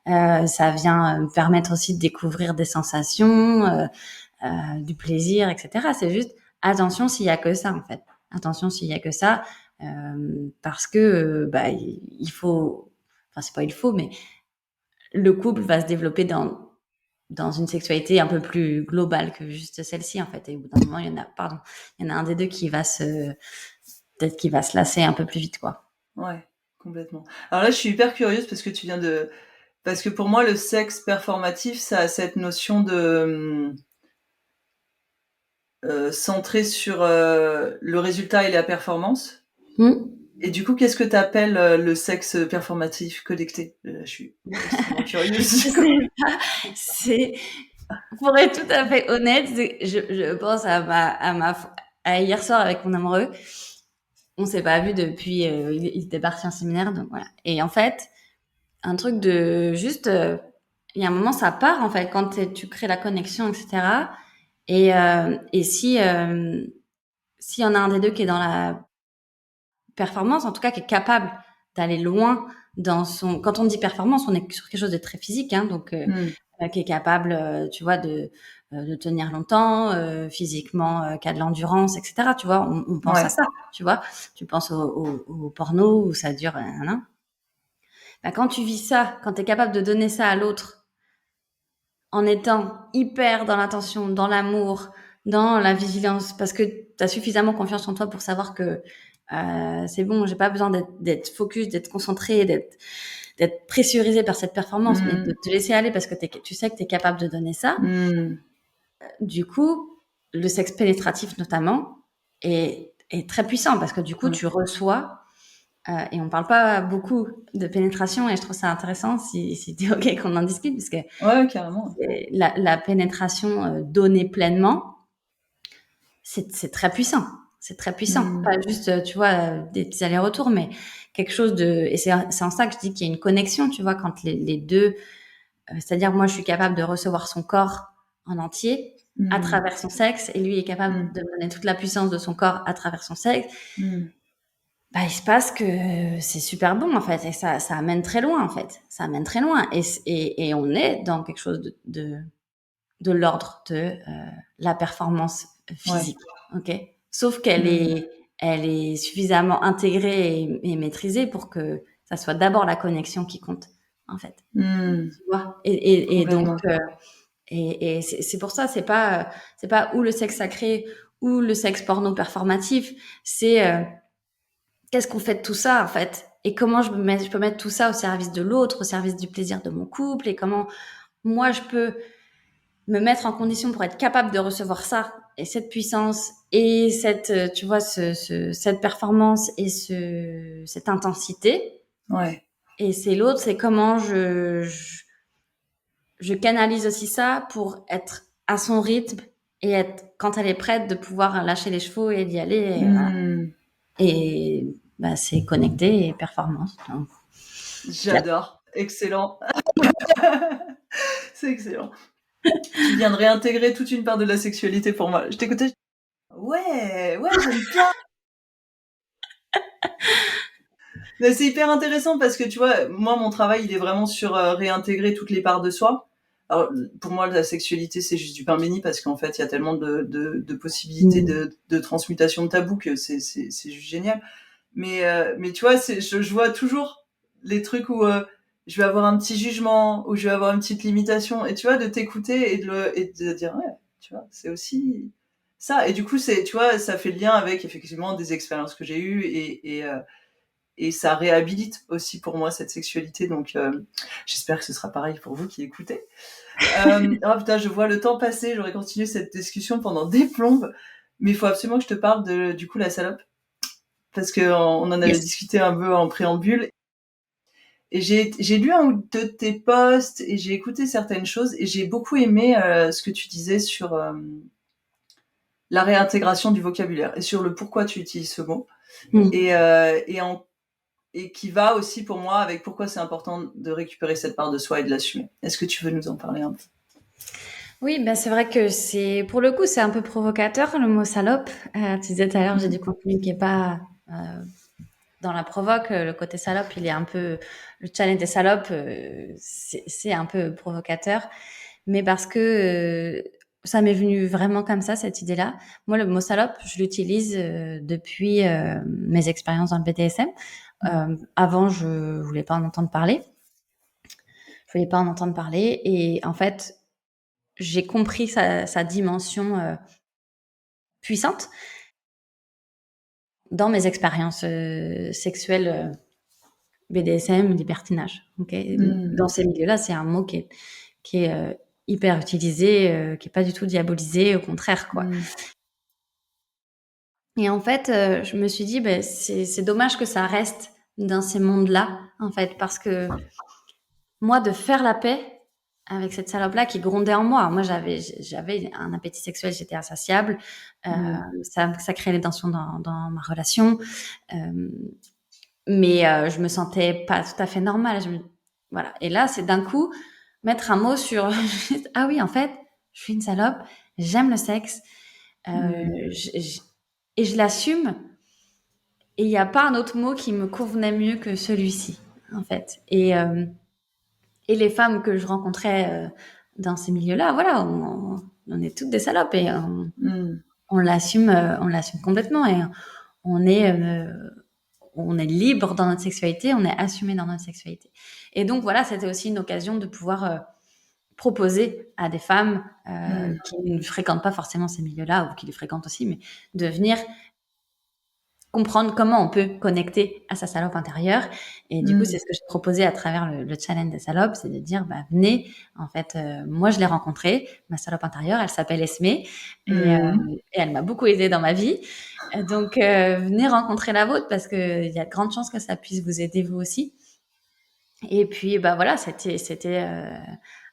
Ça vient permettre aussi de découvrir des sensations, du plaisir, etc. C'est juste attention s'il y a que ça, en fait. Attention s'il y a que ça, parce que bah, il faut, enfin c'est pas il faut, mais le couple va se développer dans une sexualité un peu plus globale que juste celle-ci, en fait. Et au bout d'un moment, il y en a un des deux qui va peut-être qui va se lasser un peu plus vite, quoi. ouais, complètement. Alors là, je suis hyper curieuse parce que pour moi, le sexe performatif, ça a cette notion de centré sur le résultat et la performance. Hmm. Et du coup, qu'est-ce que tu appelles le sexe performatif connecté? Je suis extrêmement curieuse, Je du coup. sais pas, c'est pour être tout à fait honnête, je pense à hier soir avec mon amoureux. On s'est pas vu depuis, il était parti en séminaire, donc voilà. Et en fait, un truc de juste, il y a un moment, ça part en fait quand tu crées la connexion, etc. Et s'il y en a un des deux qui est dans la performance, en tout cas qui est capable d'aller loin dans son. Quand on dit performance, on est sur quelque chose de très physique, hein, donc Mmh. qui est capable, tu vois, de tenir longtemps, physiquement, qui a de l'endurance, etc. Tu vois, on pense à Ouais. ça, tu vois. Tu penses au porno où ça dure, nan. Bah, quand tu vis ça, quand tu es capable de donner ça à l'autre en étant hyper dans l'attention, dans l'amour, dans la vigilance, parce que tu as suffisamment confiance en toi pour savoir que c'est bon, j'ai pas besoin d'être focus, d'être concentré, d'être pressurisé par cette performance, mais de Mmh. te laisser aller parce que tu sais que tu es capable de donner ça. Mmh. Du coup, le sexe pénétratif notamment est très puissant parce que du coup, Ouais. tu reçois, et on parle pas beaucoup de pénétration et je trouve ça intéressant si tu es OK qu'on en discute parce que Ouais, carrément. la pénétration donnée pleinement, c'est très puissant. C'est très puissant. Mmh. Pas juste, tu vois, des petits allers-retours, mais quelque chose de. Et c'est en ça que je dis qu'il y a une connexion, tu vois, quand les deux. C'est-à-dire, moi, je suis capable de recevoir son corps en entier à Mmh. travers son sexe, et lui est capable Mmh. de me donner toute la puissance de son corps à travers son sexe. Mmh. Bah, il se passe que c'est super bon, en fait, et ça amène très loin, en fait. Ça amène très loin. Et on est dans quelque chose de de l'ordre de la performance Ouais. physique, ok? Sauf qu'elle Mmh. elle est suffisamment intégrée et maîtrisée pour que ça soit d'abord la connexion qui compte, en fait. Mmh. Tu vois? Et donc, Complètement. et c'est pour ça, c'est pas ou le sexe sacré ou le sexe porno performatif, c'est qu'est-ce qu'on fait de tout ça, en fait? Et comment je peux mettre tout ça au service de l'autre, au service du plaisir de mon couple, et comment moi je peux me mettre en condition pour être capable de recevoir ça et cette puissance et cette, tu vois, cette performance et cette intensité. Ouais. Et c'est l'autre, c'est comment je canalise aussi ça pour être à son rythme et être, quand elle est prête, de pouvoir lâcher les chevaux et d'y aller. Et, voilà. Mmh. Et bah, c'est connecté et performance. Donc, J'adore. Excellent. C'est excellent. Tu viens de réintégrer toute une part de la sexualité pour moi. Je t'écoutais. Ouais, ouais, j'aime bien. Mais c'est hyper intéressant parce que tu vois, moi, mon travail, il est vraiment sur réintégrer toutes les parts de soi. Alors, pour moi, la sexualité, c'est juste du pain béni parce qu'en fait, il y a tellement de possibilités de transmutation de tabous que c'est juste génial. Mais tu vois, je vois toujours les trucs où je vais avoir un petit jugement, où je vais avoir une petite limitation. Et tu vois, de t'écouter et de dire, ouais, tu vois, c'est aussi ça. Et du coup, tu vois, ça fait le lien avec effectivement des expériences que j'ai eues et ça réhabilite aussi pour moi cette sexualité. Donc, j'espère que ce sera pareil pour vous qui écoutez. Oh putain, je vois le temps passer. J'aurais continué cette discussion pendant des plombes. Mais il faut absolument que je te parle du coup, la salope. Parce qu'on en avait yes. discuté un peu en préambule. Et j'ai lu un ou deux de tes posts et j'ai écouté certaines choses et j'ai beaucoup aimé ce que tu disais sur la réintégration du vocabulaire et sur le pourquoi tu utilises ce mot. Mm. Et, euh, et, en, et qui va aussi pour moi avec pourquoi c'est important de récupérer cette part de soi et de l'assumer. Est-ce que tu veux nous en parler un peu? Oui, bah c'est vrai que pour le coup, c'est un peu provocateur le mot salope. Tu disais tout à l'heure, j'ai du contenu qui est pas dans la provoque. Le côté salope, il est un peu, le challenge des salopes, c'est un peu provocateur. Mais parce que ça m'est venu vraiment comme ça, cette idée-là. Moi, le mot salope, je l'utilise depuis mes expériences dans le BDSM. Avant, je voulais pas en entendre parler. Je voulais pas en entendre parler. Et en fait, j'ai compris sa dimension puissante dans mes expériences sexuelles BDSM, libertinage. Okay, Mmh. dans ces milieux-là, c'est un mot qui est hyper utilisé, qui est pas du tout diabolisé, au contraire, quoi. Mmh. Et en fait, je me suis dit, ben, c'est dommage que ça reste dans ces mondes-là, en fait, parce que moi, de faire la paix avec cette salope-là qui grondait en moi. Moi, j'avais un appétit sexuel, j'étais insatiable. Mmh. Ça créait des tensions dans ma relation. Euh, mais je me sentais pas tout à fait normale. Voilà. Et là, c'est d'un coup mettre un mot sur ah oui, en fait, je suis une salope, j'aime le sexe, euh, Mmh. et je l'assume. Et il n'y a pas un autre mot qui me convenait mieux que celui-ci, en fait. Et les femmes que je rencontrais dans ces milieux-là, voilà, on est toutes des salopes et Mmh. on l'assume complètement et on est euh, on est libre dans notre sexualité, on est assumé dans notre sexualité. Et donc voilà, c'était aussi une occasion de pouvoir proposer à des femmes Mmh. qui ne fréquentent pas forcément ces milieux-là ou qui les fréquentent aussi, mais de venir comprendre comment on peut connecter à sa salope intérieure. Et du coup, c'est Mmh. ce que j'ai proposé à travers le challenge des salopes, c'est de dire, bah, venez, en fait, moi, je l'ai rencontrée, ma salope intérieure, elle s'appelle Esme, Mmh. et elle m'a beaucoup aidée dans ma vie. Donc, venez rencontrer la vôtre parce qu'il y a de grandes chances que ça puisse vous aider vous aussi. Et puis, bah voilà, c'était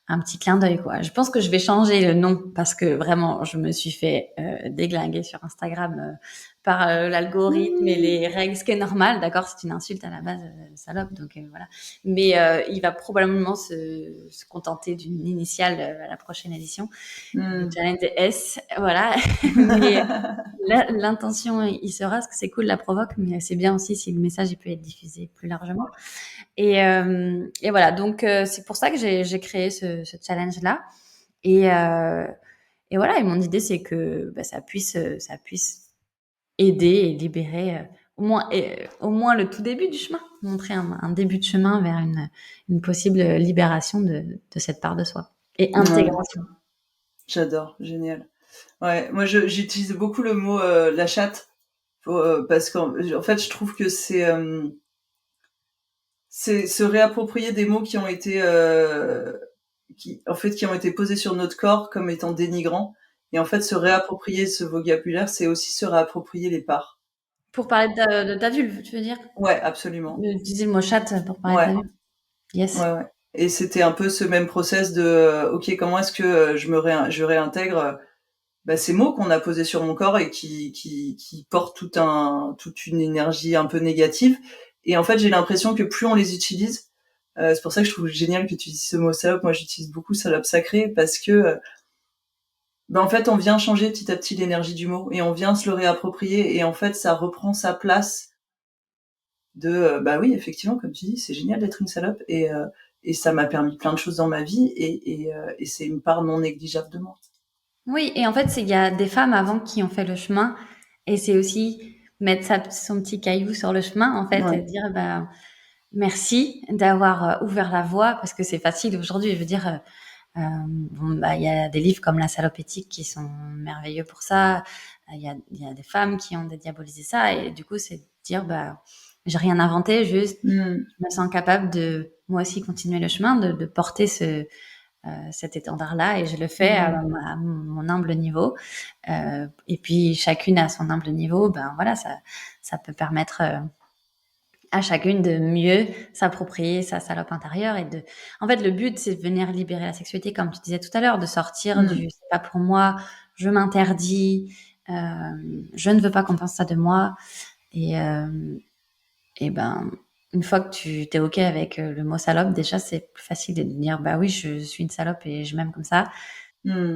un petit clin d'œil, quoi. Je pense que je vais changer le nom parce que vraiment, je me suis fait déglinguer sur Instagram par l'algorithme et Mmh. les règles, ce qui est normal, d'accord, c'est une insulte à la base, salope, donc voilà. Mais il va probablement se contenter d'une initiale à la prochaine édition. Le Mmh. challenge des S, voilà. Mais l'intention, il sera, parce que c'est cool la provoque, mais c'est bien aussi si le message il peut être diffusé plus largement. Et voilà, donc c'est pour ça que j'ai créé ce challenge-là. Et, et voilà, et mon idée, c'est que ça puisse aider et libérer au moins le tout début du chemin, montrer un début de chemin vers une possible libération de cette part de soi et Ouais, intégration. j'adore, génial. Ouais, moi j'utilise beaucoup le mot la chatte parce qu'en fait je trouve que c'est se réapproprier des mots qui ont été qui ont été posés sur notre corps comme étant dénigrants. Et en fait, se réapproprier ce vocabulaire, c'est aussi se réapproprier les parts. Pour parler de ta vulve, tu veux dire? Ouais, absolument. Utiliser le mot chatte pour parler de Ouais, ta vulve. Yes. ouais, ouais. Et c'était un peu ce même process de ok, comment est-ce que je réintègre bah, ces mots qu'on a posés sur mon corps et qui portent toute une énergie un peu négative. Et en fait, j'ai l'impression que plus on les utilise, c'est pour ça que je trouve génial que tu dises ce mot salope. Moi, j'utilise beaucoup salope sacrée parce que bah, en fait, on vient changer petit à petit l'énergie du mot et on vient se le réapproprier et en fait, ça reprend sa place de bah oui, effectivement, comme tu dis, c'est génial d'être une salope et ça m'a permis plein de choses dans ma vie et c'est une part non négligeable de moi. Oui, et en fait, il y a des femmes avant qui ont fait le chemin, et c'est aussi mettre son petit caillou sur le chemin, en fait, et Ouais. dire, bah, merci d'avoir ouvert la voie, parce que c'est facile aujourd'hui. Je veux dire, bon, bah, il y a des livres comme La salope éthique qui sont merveilleux pour ça. Il y a des femmes qui ont dédiabolisé ça, et du coup, c'est de dire, bah, j'ai rien inventé, juste, Mmh. je me sens capable de, moi aussi, continuer le chemin, de porter cet étendard-là, et je le fais Mmh. à mon humble niveau. Et puis chacune à son humble niveau, ben voilà, ça peut permettre à chacune de mieux s'approprier sa salope intérieure et de. En fait, le but, c'est de venir libérer la sexualité, comme tu disais tout à l'heure, de sortir Mmh. du c'est pas pour moi, je m'interdis, je ne veux pas qu'on pense ça de moi. Et, et ben, une fois que tu t'es OK avec le mot salope, déjà, c'est plus facile de dire, bah oui, je suis une salope et je m'aime comme ça. Mmh.